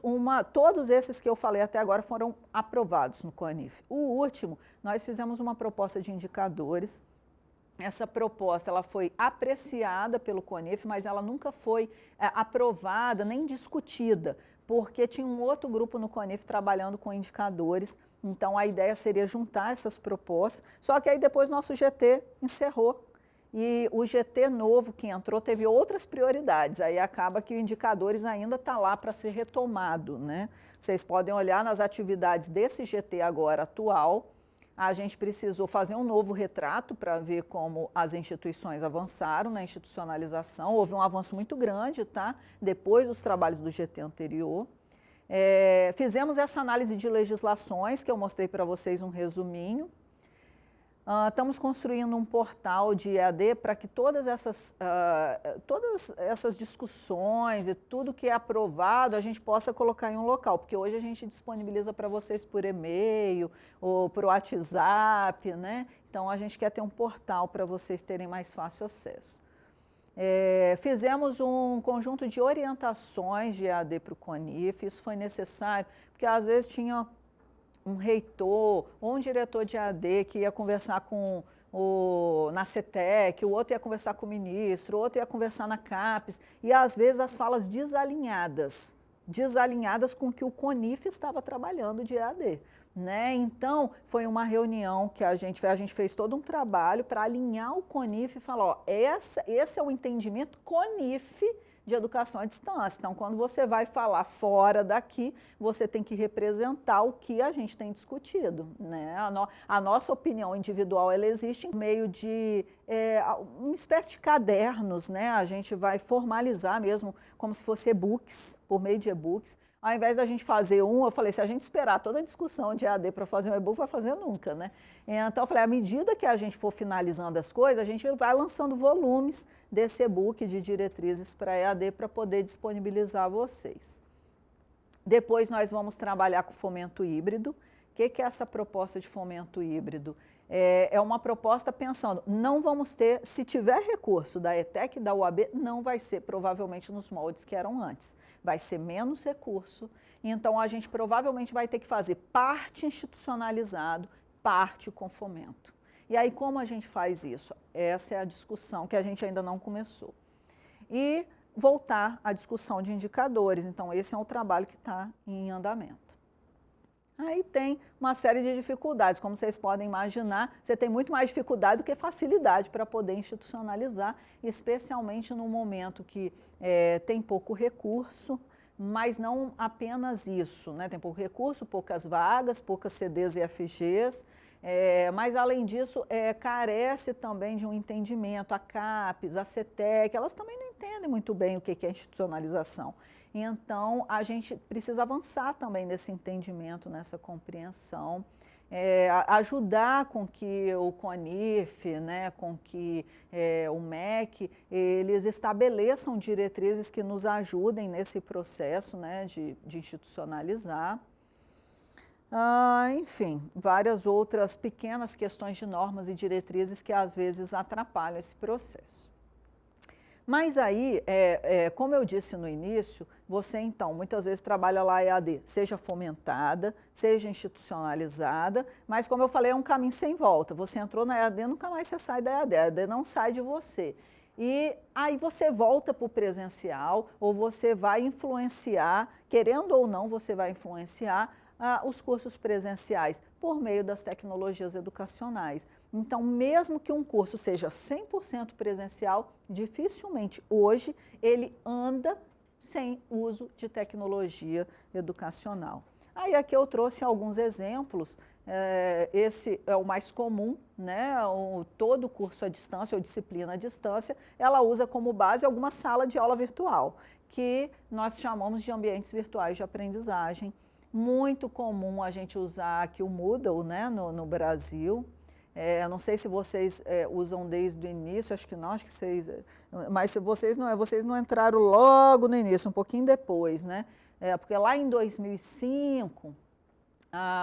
todos esses que eu falei até agora foram aprovados no CONIF. O último, nós fizemos uma proposta de indicadores. Essa proposta ela foi apreciada pelo CONIF, mas ela nunca foi aprovada nem discutida, porque tinha um outro grupo no CONIF trabalhando com indicadores, então a ideia seria juntar essas propostas, só que aí depois nosso GT encerrou e o GT novo que entrou teve outras prioridades, aí acaba que o indicadores ainda está lá para ser retomado, né? Vocês podem olhar nas atividades desse GT agora atual. A gente precisou fazer um novo retrato para ver como as instituições avançaram na institucionalização. Houve um avanço muito grande, tá? Depois dos trabalhos do GT anterior. Fizemos essa análise de legislações, que eu mostrei para vocês um resuminho. Estamos construindo um portal de EAD para que todas essas discussões e tudo que é aprovado a gente possa colocar em um local, porque hoje a gente disponibiliza para vocês por e-mail ou por WhatsApp, né? Então, a gente quer ter um portal para vocês terem mais fácil acesso. Fizemos um conjunto de orientações de EAD para o CONIF, isso foi necessário, porque às vezes tinha um reitor ou um diretor de EAD que ia conversar na CETEC, o outro ia conversar com o ministro, o outro ia conversar na CAPES, e às vezes as falas desalinhadas com o que o CONIF estava trabalhando de EAD, né? Então, foi uma reunião que a gente fez todo um trabalho para alinhar o CONIF e falar, ó, esse é o entendimento CONIF de educação à distância. Então, quando você vai falar fora daqui, você tem que representar o que a gente tem discutido, né? A nossa opinião individual, ela existe em meio de uma espécie de cadernos, né? A gente vai formalizar mesmo como se fosse e-books, por meio de e-books, Ao invés da gente fazer eu falei, se a gente esperar toda a discussão de EAD para fazer um e-book, vai fazer nunca, né? Então, eu falei, à medida que a gente for finalizando as coisas, a gente vai lançando volumes desse e-book de diretrizes para EAD para poder disponibilizar a vocês. Depois, nós vamos trabalhar com fomento híbrido. O que é essa proposta de fomento híbrido? É uma proposta pensando, não vamos ter, se tiver recurso da ETEC e da UAB, não vai ser provavelmente nos moldes que eram antes. Vai ser menos recurso, então a gente provavelmente vai ter que fazer parte institucionalizado, parte com fomento. E aí como a gente faz isso? Essa é a discussão que a gente ainda não começou. E voltar à discussão de indicadores, então esse é um trabalho que está em andamento. Aí tem uma série de dificuldades, como vocês podem imaginar, você tem muito mais dificuldade do que facilidade para poder institucionalizar, especialmente no momento que tem pouco recurso, mas não apenas isso, né? Tem pouco recurso, poucas vagas, poucas CDs e FGs, mas além disso carece também de um entendimento, a CAPES, a CETEC, elas também não entendem muito bem o que é institucionalização. Então, a gente precisa avançar também nesse entendimento, nessa compreensão, ajudar com que o CONIF, né, com que o MEC, eles estabeleçam diretrizes que nos ajudem nesse processo, né, de institucionalizar. Enfim, várias outras pequenas questões de normas e diretrizes que às vezes atrapalham esse processo. Mas aí, como eu disse no início, você então muitas vezes trabalha lá EAD, seja fomentada, seja institucionalizada, mas como eu falei, é um caminho sem volta. Você entrou na EAD, nunca mais você sai da EAD, a EAD não sai de você. E aí você volta para o presencial, ou você vai influenciar, querendo ou não, você vai influenciar os cursos presenciais por meio das tecnologias educacionais. Então, mesmo que um curso seja 100% presencial, dificilmente hoje ele anda sem uso de tecnologia educacional. Aí aqui eu trouxe alguns exemplos, esse é o mais comum, né? Todo curso à distância ou disciplina à distância, ela usa como base alguma sala de aula virtual, que nós chamamos de ambientes virtuais de aprendizagem. Muito comum a gente usar aqui o Moodle, né, no Brasil. Não sei se vocês usam desde o início, acho que não, acho que vocês... Mas se vocês não entraram logo no início, um pouquinho depois, né? Porque lá em 2005,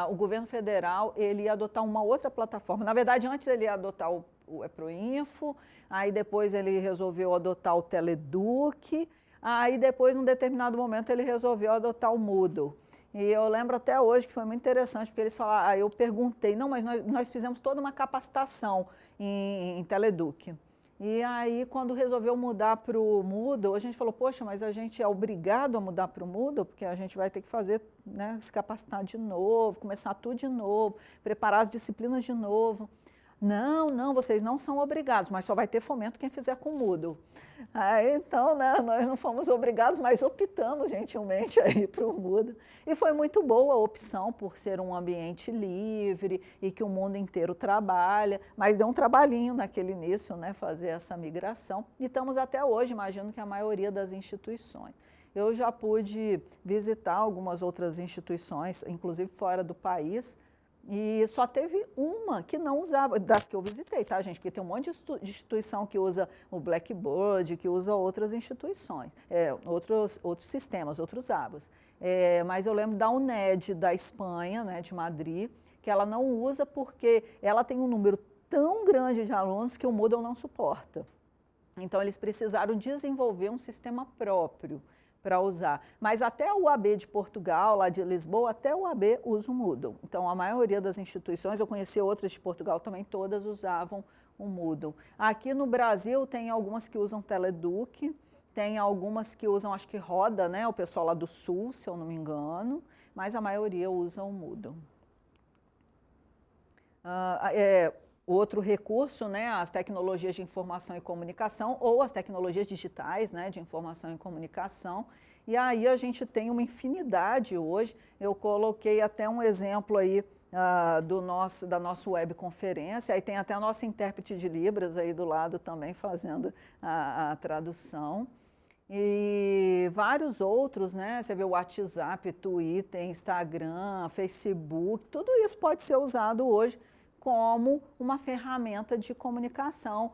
o governo federal ele ia adotar uma outra plataforma. Na verdade, antes ele ia adotar o EPROINFO, aí depois ele resolveu adotar o Teleduc, aí depois, num determinado momento, ele resolveu adotar o Moodle. E eu lembro até hoje que foi muito interessante, porque eles falaram, aí eu perguntei, não, mas nós fizemos toda uma capacitação em Teleduc. E aí, quando resolveu mudar para o Moodle, a gente falou, poxa, mas a gente é obrigado a mudar para o Moodle, porque a gente vai ter que fazer, né, se capacitar de novo, começar tudo de novo, preparar as disciplinas de novo. Não, vocês não são obrigados, mas só vai ter fomento quem fizer com Moodle. Então, né, nós não fomos obrigados, mas optamos gentilmente aí para o Moodle. E foi muito boa a opção por ser um ambiente livre e que o mundo inteiro trabalha, mas deu um trabalhinho naquele início, né, fazer essa migração. E estamos até hoje, imagino que a maioria das instituições. Eu já pude visitar algumas outras instituições, inclusive fora do país, e só teve uma que não usava, das que eu visitei, tá, gente? Porque tem um monte de instituição que usa o Blackboard, que usa outras instituições, outros sistemas, outros ABAs. Mas eu lembro da UNED, da Espanha, né, de Madrid, que ela não usa porque ela tem um número tão grande de alunos que o Moodle não suporta. Então, eles precisaram desenvolver um sistema próprio para usar. Mas até a UAB de Portugal, lá de Lisboa, até a UAB usa o Moodle. Então, a maioria das instituições, eu conheci outras de Portugal também, todas usavam o Moodle. Aqui no Brasil tem algumas que usam Teleduc, tem algumas que usam, acho que Roda, né, o pessoal lá do Sul, se eu não me engano, mas a maioria usa o Moodle. Outro recurso, né, as tecnologias de informação e comunicação ou as tecnologias digitais, né, de informação e comunicação. E aí a gente tem uma infinidade hoje. Eu coloquei até um exemplo aí da nossa webconferência. Aí tem até a nossa intérprete de Libras aí do lado também fazendo a tradução. e vários outros, né? Você vê o WhatsApp, Twitter, Instagram, Facebook, tudo isso pode ser usado hoje como uma ferramenta de comunicação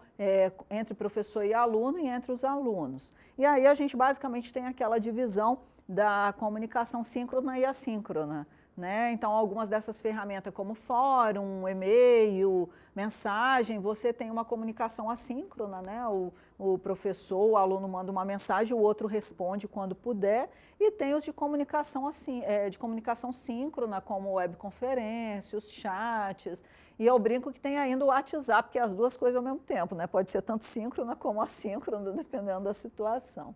entre professor e aluno e entre os alunos. E aí a gente basicamente tem aquela divisão da comunicação síncrona e assíncrona, né? Então, algumas dessas ferramentas como fórum, e-mail, mensagem, você tem uma comunicação assíncrona, né? O professor, o aluno manda uma mensagem, o outro responde quando puder, e tem os de comunicação, de comunicação síncrona, como webconferência, os chats, e eu brinco que tem ainda o WhatsApp, que é as duas coisas ao mesmo tempo, né? Pode ser tanto síncrona como assíncrona, dependendo da situação.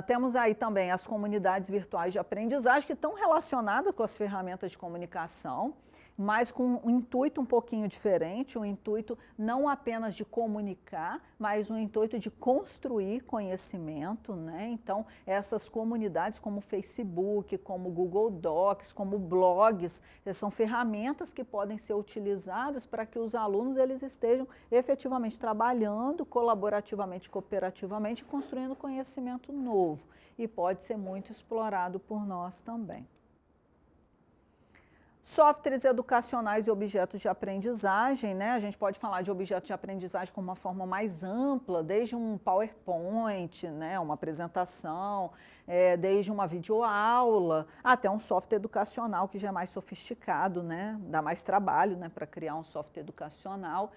Temos aí também as comunidades virtuais de aprendizagem que estão relacionadas com as ferramentas de comunicação, mas com um intuito um pouquinho diferente, um intuito não apenas de comunicar, mas um intuito de construir conhecimento, né? Então, essas comunidades como o Facebook, como o Google Docs, como blogs, são ferramentas que podem ser utilizadas para que os alunos eles estejam efetivamente trabalhando colaborativamente, cooperativamente, construindo conhecimento novo. E pode ser muito explorado por nós também. Softwares educacionais e objetos de aprendizagem, né? A gente pode falar de objetos de aprendizagem com uma forma mais ampla, desde um PowerPoint, né? Uma apresentação, desde uma videoaula, até um software educacional que já é mais sofisticado, né? Dá mais trabalho, né? Para criar um software educacional,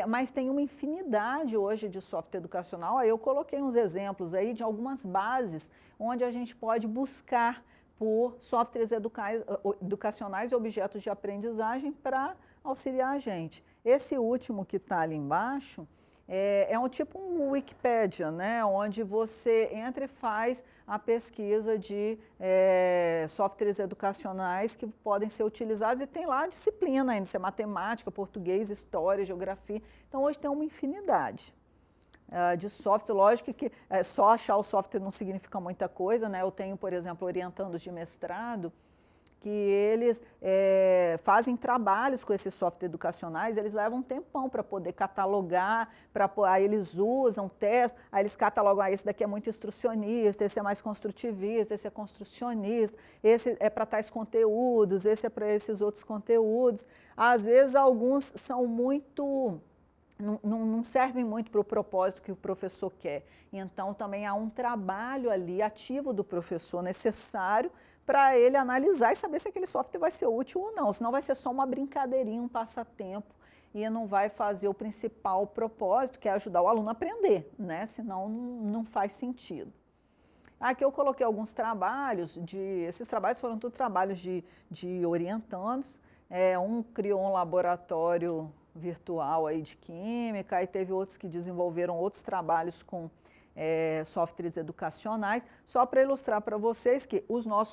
mas tem uma infinidade hoje de software educacional. Aí eu coloquei uns exemplos aí de algumas bases onde a gente pode buscar por softwares educacionais e objetos de aprendizagem para auxiliar a gente. Esse último que está ali embaixo é um tipo um Wikipédia, né? Onde você entra e faz a pesquisa de softwares educacionais que podem ser utilizados, e tem lá a disciplina ainda, se é matemática, português, história, geografia. Então hoje tem uma infinidade de software. Lógico que só achar o software não significa muita coisa, né? Eu tenho, por exemplo, orientandos de mestrado que eles fazem trabalhos com esses softwares educacionais, eles levam um tempão para poder catalogar, aí eles usam, testam, aí eles catalogam, esse daqui é muito instrucionista, esse é mais construtivista, esse é construcionista, esse é para tais conteúdos, esse é para esses outros conteúdos. Às vezes alguns são muito... Não servem muito para o propósito que o professor quer. Então, também há um trabalho ali ativo do professor necessário para ele analisar e saber se aquele software vai ser útil ou não. Senão vai ser só uma brincadeirinha, um passatempo, e não vai fazer o principal propósito, que é ajudar o aluno a aprender, né? Senão não faz sentido. Aqui eu coloquei alguns trabalhos, esses trabalhos foram todos trabalhos de orientandos. Um criou um laboratório virtual aí de química, e teve outros que desenvolveram outros trabalhos com softwares educacionais, só para ilustrar para vocês que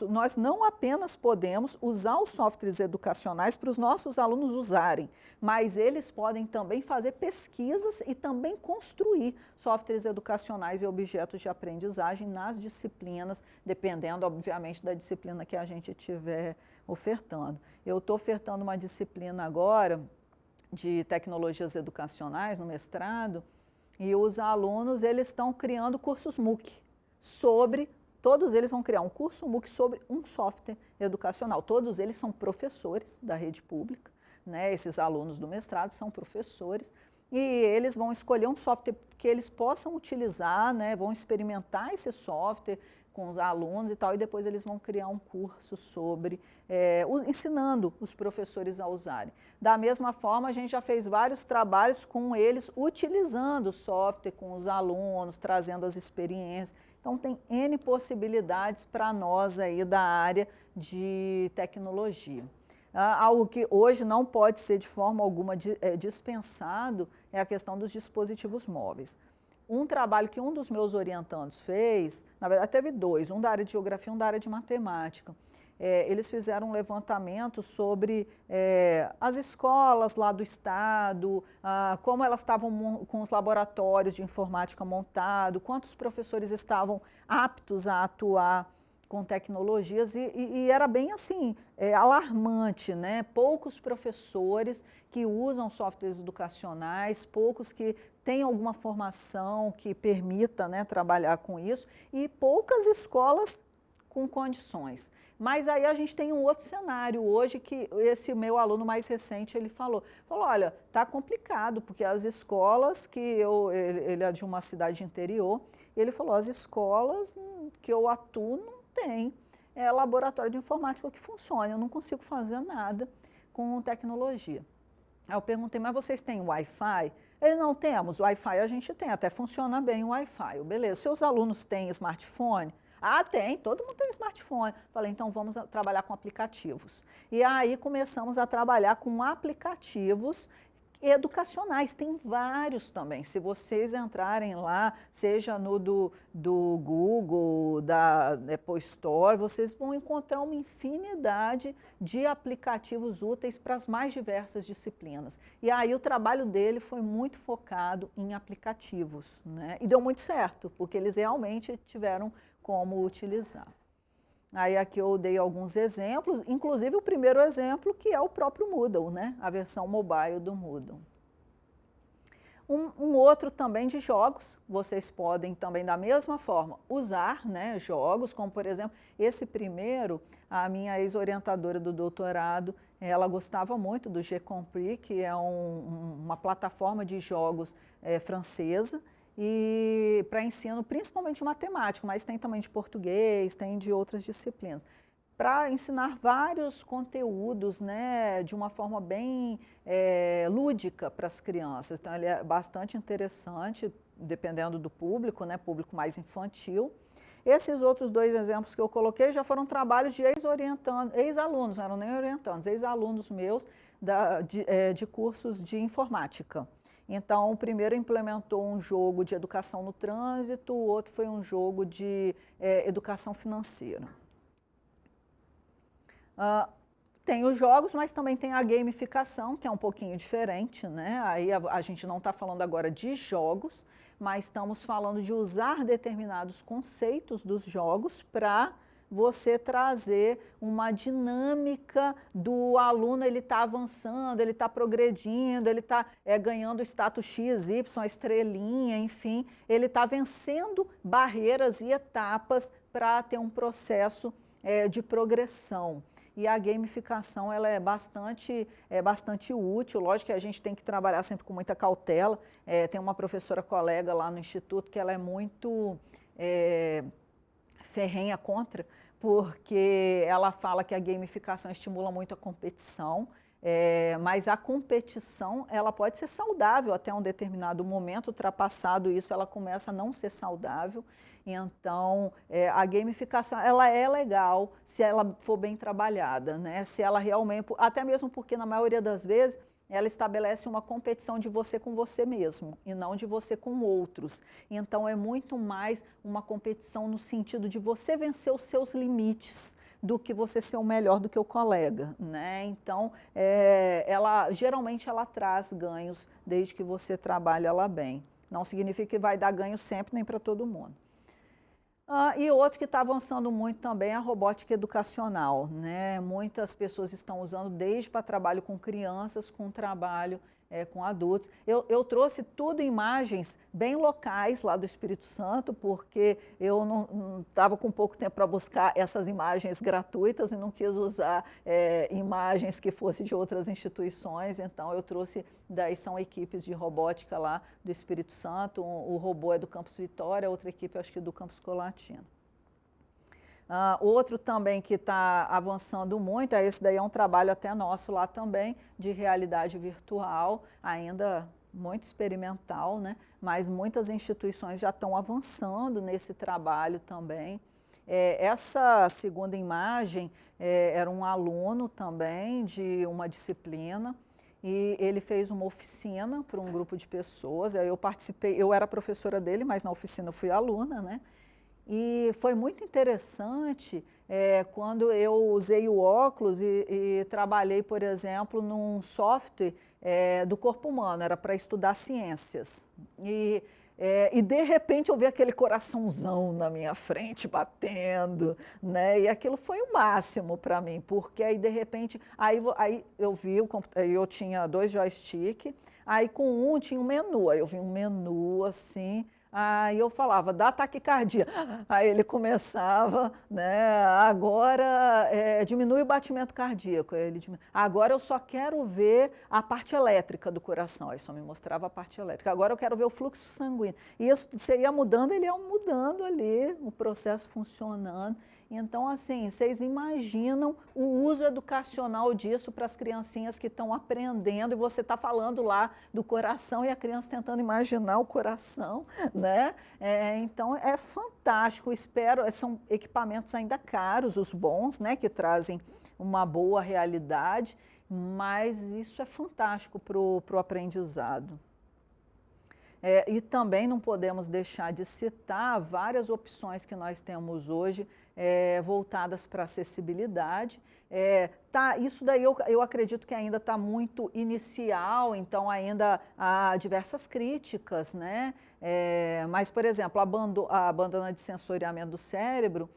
nós não apenas podemos usar os softwares educacionais para os nossos alunos usarem, mas eles podem também fazer pesquisas e também construir softwares educacionais e objetos de aprendizagem nas disciplinas, dependendo, obviamente, da disciplina que a gente estiver ofertando. Eu estou ofertando uma disciplina agora de tecnologias educacionais no mestrado, e os alunos eles estão criando cursos MOOC todos eles vão criar um curso MOOC sobre um software educacional. Todos eles são professores da rede pública, né? Esses alunos do mestrado são professores, e eles vão escolher um software que eles possam utilizar, né? Vão experimentar esse software com os alunos e tal, e depois eles vão criar um curso sobre, ensinando os professores a usarem. Da mesma forma, a gente já fez vários trabalhos com eles utilizando o software com os alunos, trazendo as experiências. Então, tem N possibilidades para nós aí da área de tecnologia. Algo que hoje não pode ser de forma alguma dispensado é a questão dos dispositivos móveis. Um trabalho que um dos meus orientandos fez, na verdade teve dois, um da área de geografia e um da área de matemática. Eles fizeram um levantamento sobre as escolas lá do estado, como elas estavam com os laboratórios de informática montados, quantos professores estavam aptos a atuar com tecnologias e era bem assim, alarmante, né? Poucos professores que usam softwares educacionais, poucos que têm alguma formação que permita, né, trabalhar com isso e poucas escolas com condições. Mas aí a gente tem um outro cenário hoje que esse meu aluno mais recente, ele falou, olha, tá complicado, porque as escolas ele é de uma cidade interior, e ele falou, as escolas que eu atuo não tem laboratório de informática que funcione, eu não consigo fazer nada com tecnologia. Aí eu perguntei, mas vocês têm Wi-Fi? Ele, não temos, Wi-Fi a gente tem, até funciona bem o Wi-Fi. Beleza, seus alunos têm smartphone? Ah, tem, todo mundo tem smartphone. Falei, então vamos trabalhar com aplicativos. E aí começamos a trabalhar com aplicativos educacionais, tem vários também. Se vocês entrarem lá, seja no do Google, da Apple Store, vocês vão encontrar uma infinidade de aplicativos úteis para as mais diversas disciplinas. E aí o trabalho dele foi muito focado em aplicativos, né? E deu muito certo, porque eles realmente tiveram como utilizar. Aí aqui eu dei alguns exemplos, inclusive o primeiro exemplo que é o próprio Moodle, né? A versão mobile do Moodle. Um outro também de jogos, vocês podem também da mesma forma usar, né, jogos, como por exemplo, esse primeiro, a minha ex-orientadora do doutorado, ela gostava muito do G-Compris, que é uma plataforma de jogos francesa, e para ensino principalmente matemático, mas tem também de português, tem de outras disciplinas, para ensinar vários conteúdos, né, de uma forma bem lúdica para as crianças. Então ele é bastante interessante, dependendo do público, né, público mais infantil. Esses outros dois exemplos que eu coloquei já foram trabalhos de ex-alunos, não eram nem orientandos, ex-alunos meus de cursos de informática. Então, o primeiro implementou um jogo de educação no trânsito, o outro foi um jogo de educação financeira. Tem os jogos, mas também tem a gamificação, que é um pouquinho diferente, né? Aí a gente não está falando agora de jogos, mas estamos falando de usar determinados conceitos dos jogos para você trazer uma dinâmica do aluno, ele está avançando, ele está progredindo, ele está ganhando status X, Y, a estrelinha, enfim, ele está vencendo barreiras e etapas para ter um processo de progressão. E a gamificação ela é bastante útil, lógico que a gente tem que trabalhar sempre com muita cautela. Tem uma professora colega lá no Instituto que ela é muito ferrenha contra, porque ela fala que a gamificação estimula muito a competição, mas a competição ela pode ser saudável até um determinado momento, ultrapassado isso ela começa a não ser saudável. Então, a gamificação ela é legal se ela for bem trabalhada, né? Se ela realmente, até mesmo porque na maioria das vezes ela estabelece uma competição de você com você mesmo e não de você com outros. Então, é muito mais uma competição no sentido de você vencer os seus limites do que você ser o melhor do que o colega, né? Então, geralmente ela traz ganhos desde que você trabalhe ela bem. Não significa que vai dar ganho sempre nem para todo mundo. E outro que está avançando muito também é a robótica educacional, né? Muitas pessoas estão usando desde para trabalho com crianças, com trabalho com adultos. Eu trouxe tudo imagens bem locais lá do Espírito Santo, porque eu não estava com pouco tempo para buscar essas imagens gratuitas e não quis usar imagens que fossem de outras instituições, então eu trouxe, daí são equipes de robótica lá do Espírito Santo, o robô é do Campus Vitória, outra equipe acho que do Campus Colatina. Outro também que está avançando muito, esse daí é um trabalho até nosso lá também, de realidade virtual, ainda muito experimental, né? Mas muitas instituições já estão avançando nesse trabalho também. Essa segunda imagem era um aluno também de uma disciplina, e ele fez uma oficina para um grupo de pessoas, aí eu participei, eu era professora dele, mas na oficina eu fui aluna, né? E foi muito interessante quando eu usei o óculos e trabalhei, por exemplo, num software do corpo humano, era para estudar ciências. E E de repente eu vi aquele coraçãozão na minha frente batendo, né? E aquilo foi o máximo para mim, porque aí de repente, aí eu vi, eu tinha 2 joystick, aí com um tinha um menu, aí eu vi um menu assim, aí eu falava, dá taquicardia. Aí ele começava, né? Agora diminui o batimento cardíaco. Agora eu só quero ver a parte elétrica do coração. Aí só me mostrava a parte elétrica. Agora eu quero ver o fluxo sanguíneo. E isso você ia mudando, ele ia mudando ali, o processo funcionando. Então, assim, vocês imaginam o uso educacional disso para as criancinhas que estão aprendendo e você está falando lá do coração e a criança tentando imaginar o coração, né? Então, é fantástico. Espero, são equipamentos ainda caros, os bons, né, que trazem uma boa realidade, mas isso é fantástico para o aprendizado. E também não podemos deixar de citar várias opções que nós temos hoje voltadas para acessibilidade. Isso daí eu acredito que ainda está muito inicial, então ainda há diversas críticas, né? Mas, por exemplo, a bandana de sensoriamento do cérebro,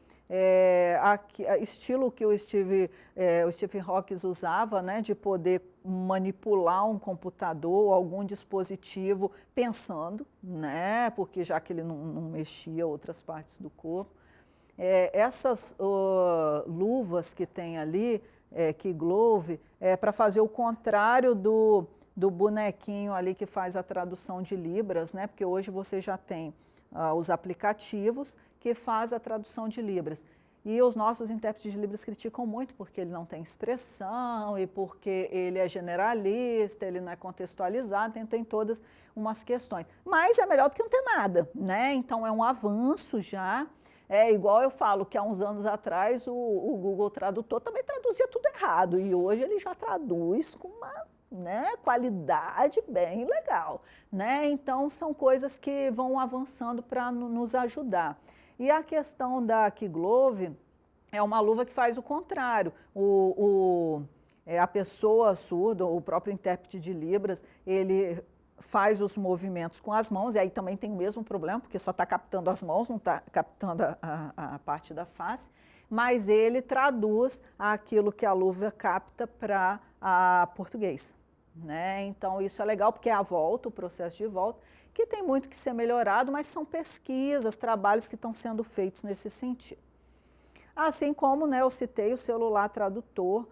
estilo que o Stephen Hawking usava, né, de poder manipular um computador ou algum dispositivo pensando, né, porque já que ele não mexia outras partes do corpo. Essas luvas que tem ali, Key Glove, para fazer o contrário do bonequinho ali que faz a tradução de Libras, né, porque hoje você já tem os aplicativos que faz a tradução de Libras. E os nossos intérpretes de Libras criticam muito porque ele não tem expressão e porque ele é generalista, ele não é contextualizado, tem todas umas questões. Mas é melhor do que não ter nada, né? Então é um avanço já. Igual eu falo que há uns anos atrás o Google Tradutor também traduzia tudo errado e hoje ele já traduz com uma, né, qualidade bem legal, né? Então são coisas que vão avançando para nos ajudar. E a questão da Key Glove é uma luva que faz o contrário. A pessoa surda, o próprio intérprete de Libras, ele faz os movimentos com as mãos, e aí também tem o mesmo problema, porque só está captando as mãos, não está captando a parte da face, mas ele traduz aquilo que a luva capta para português, né? Então isso é legal, porque é a volta, o processo de volta, que tem muito que ser melhorado, mas são pesquisas, trabalhos que estão sendo feitos nesse sentido. Assim como, né, eu citei o celular tradutor.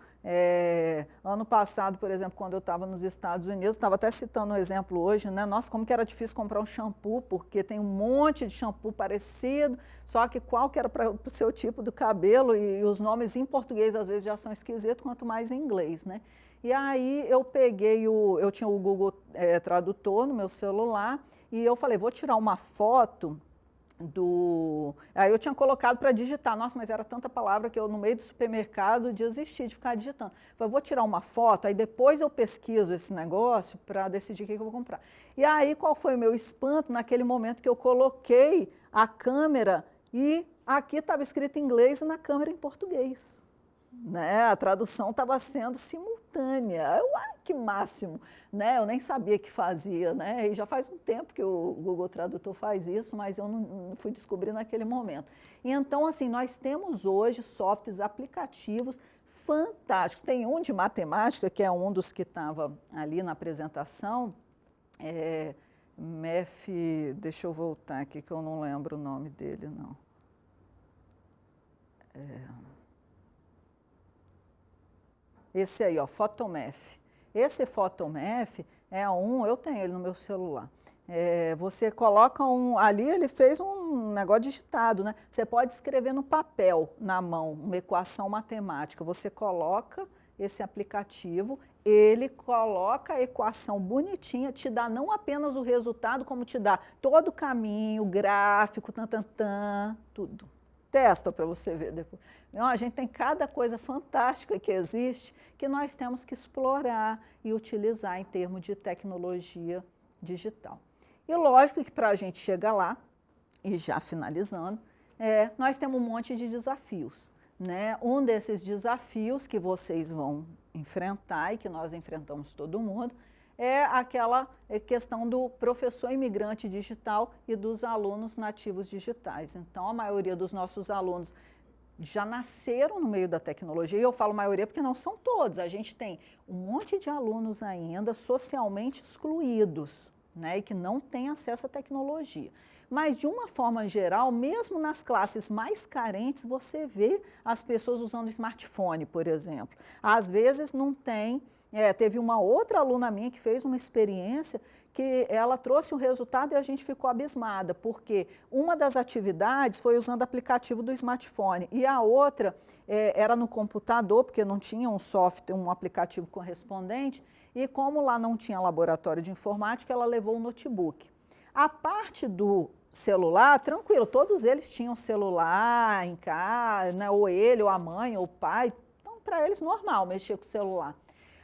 Ano passado, por exemplo, quando eu estava nos Estados Unidos, estava até citando um exemplo hoje, né? Nossa, como que era difícil comprar um shampoo, porque tem um monte de shampoo parecido, só que qual que era para o seu tipo do cabelo, e os nomes em português às vezes já são esquisitos, quanto mais em inglês, né? E aí eu peguei, eu tinha o Google Tradutor no meu celular, e eu falei, vou tirar uma foto Aí eu tinha colocado para digitar, nossa, mas era tanta palavra que eu no meio do supermercado desisti de ficar digitando. Falei, vou tirar uma foto, aí depois eu pesquiso esse negócio para decidir o que eu vou comprar. E aí qual foi o meu espanto naquele momento que eu coloquei a câmera e aqui estava escrito em inglês e na câmera em português. Né? A tradução estava sendo simultânea. Que máximo, né? Eu nem sabia que fazia, né? E já faz um tempo que o Google Tradutor faz isso, mas eu não fui descobrir naquele momento. E então, assim, nós temos hoje softwares, aplicativos fantásticos. Tem um de matemática, que é um dos que estava ali na apresentação, deixa eu voltar aqui que eu não lembro o nome dele, não. Esse aí, ó, Photomath. Esse Photomath eu tenho ele no meu celular. Você coloca ali ele fez um negócio digitado, né? Você pode escrever no papel, na mão, uma equação matemática. Você coloca esse aplicativo, ele coloca a equação bonitinha, te dá não apenas o resultado, como te dá todo o caminho, gráfico, tudo. Testa para você ver depois. Não, a gente tem cada coisa fantástica que existe que nós temos que explorar e utilizar em termos de tecnologia digital. E lógico que para a gente chegar lá, e já finalizando, nós temos um monte de desafios, né? Um desses desafios que vocês vão enfrentar e que nós enfrentamos todo mundo é aquela questão do professor imigrante digital e dos alunos nativos digitais. Então, a maioria dos nossos alunos já nasceram no meio da tecnologia, e eu falo maioria porque não são todos, a gente tem um monte de alunos ainda socialmente excluídos, né, e que não têm acesso à tecnologia. Mas, de uma forma geral, mesmo nas classes mais carentes, você vê as pessoas usando smartphone, por exemplo. Às vezes não tem, teve uma outra aluna minha que fez uma experiência que ela trouxe um resultado e a gente ficou abismada, porque uma das atividades foi usando o aplicativo do smartphone e a outra era no computador, porque não tinha um software, um aplicativo correspondente, e como lá não tinha laboratório de informática, ela levou o notebook. A parte do celular, tranquilo, todos eles tinham celular em casa, né, ou ele, ou a mãe, ou o pai, então para eles normal mexer com o celular.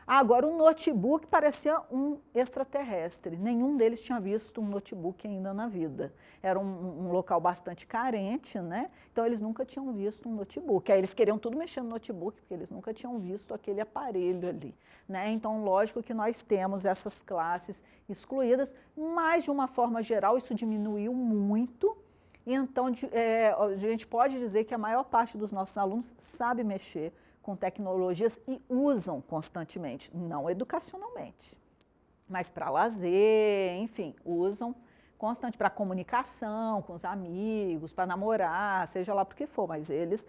Agora, o notebook parecia um extraterrestre. Nenhum deles tinha visto um notebook ainda na vida. Era um local bastante carente, né? Então, eles nunca tinham visto um notebook. Aí, eles queriam tudo mexer no notebook, porque eles nunca tinham visto aquele aparelho ali, né? Então, lógico que nós temos essas classes excluídas, mas, de uma forma geral, isso diminuiu muito. Então, a gente pode dizer que a maior parte dos nossos alunos sabe mexer com tecnologias e usam constantemente, não educacionalmente, mas para lazer, enfim, usam constante para comunicação com os amigos, para namorar, seja lá por que for, mas eles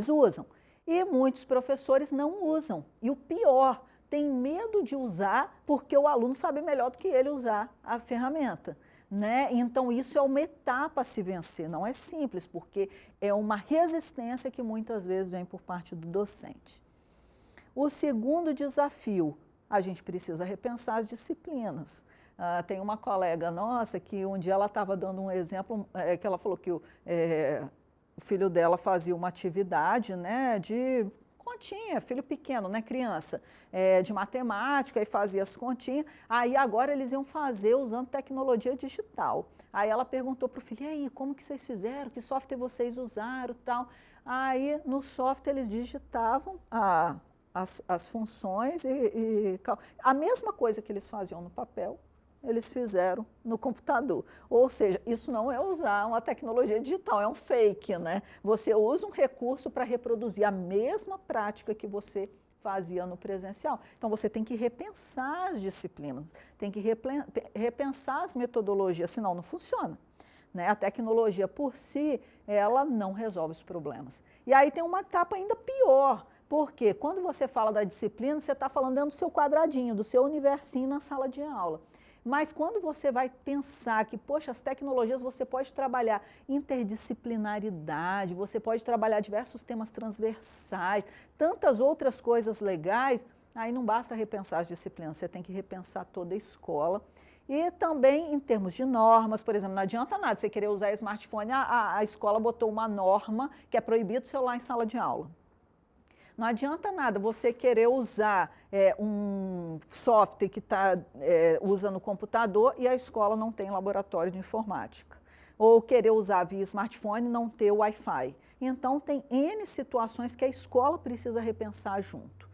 usam. E muitos professores não usam. E o pior, tem medo de usar porque o aluno sabe melhor do que ele usar a ferramenta. Né? Então, isso é uma etapa a se vencer, não é simples, porque é uma resistência que muitas vezes vem por parte do docente. O segundo desafio, a gente precisa repensar as disciplinas. Tem uma colega nossa que um dia ela estava dando um exemplo, que ela falou que o filho dela fazia uma atividade, né, de continha, filho pequeno, né, criança, de matemática e fazia as continhas, aí agora eles iam fazer usando tecnologia digital. Aí ela perguntou para o filho, e aí, como que vocês fizeram, que software vocês usaram e tal? Aí no software eles digitavam as funções e a mesma coisa que eles faziam no papel, eles fizeram no computador. Ou seja, isso não é usar uma tecnologia digital, é um fake, né? Você usa um recurso para reproduzir a mesma prática que você fazia no presencial. Então, você tem que repensar as disciplinas, tem que repensar as metodologias, senão não funciona. Né? A tecnologia por si, ela não resolve os problemas. E aí tem uma etapa ainda pior, porque quando você fala da disciplina, você está falando dentro do seu quadradinho, do seu universinho na sala de aula. Mas quando você vai pensar que, poxa, as tecnologias você pode trabalhar interdisciplinaridade, você pode trabalhar diversos temas transversais, tantas outras coisas legais, aí não basta repensar as disciplinas, você tem que repensar toda a escola. E também em termos de normas, por exemplo, não adianta nada você querer usar smartphone, a escola botou uma norma que é proibido o celular em sala de aula. Não adianta nada você querer usar um software que usa no computador e a escola não tem laboratório de informática. Ou querer usar via smartphone e não ter Wi-Fi. Então, tem N situações que a escola precisa repensar junto.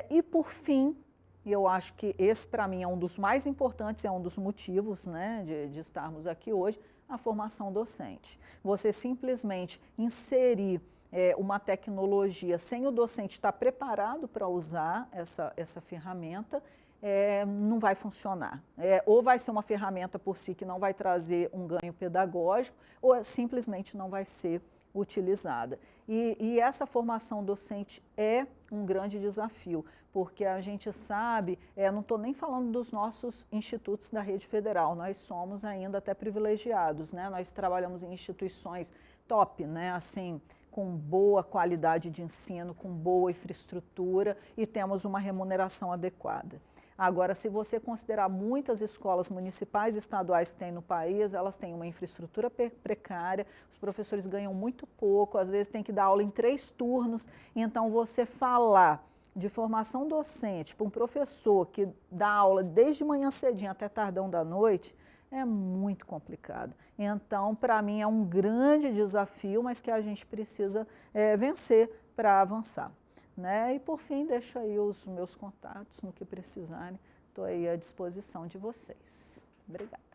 E, por fim, e eu acho que esse, para mim, é um dos mais importantes, é um dos motivos, né, de estarmos aqui hoje, a formação docente. Você simplesmente inserir uma tecnologia sem o docente estar preparado para usar essa ferramenta, não vai funcionar. Ou vai ser uma ferramenta por si que não vai trazer um ganho pedagógico, ou simplesmente não vai ser utilizada. E essa formação docente é um grande desafio, porque a gente sabe, não estou nem falando dos nossos institutos da rede federal, nós somos ainda até privilegiados, né? Nós trabalhamos em instituições top, né? Assim, com boa qualidade de ensino, com boa infraestrutura e temos uma remuneração adequada. Agora, se você considerar muitas escolas municipais e estaduais que tem no país, elas têm uma infraestrutura precária, os professores ganham muito pouco, às vezes tem que dar aula em 3 turnos, então você falar de formação docente para um professor que dá aula desde manhã cedinho até tardão da noite, é muito complicado. Então, para mim, é um grande desafio, mas que a gente precisa vencer para avançar. Né? E, por fim, deixo aí os meus contatos no que precisarem. estou aí à disposição de vocês. Obrigada.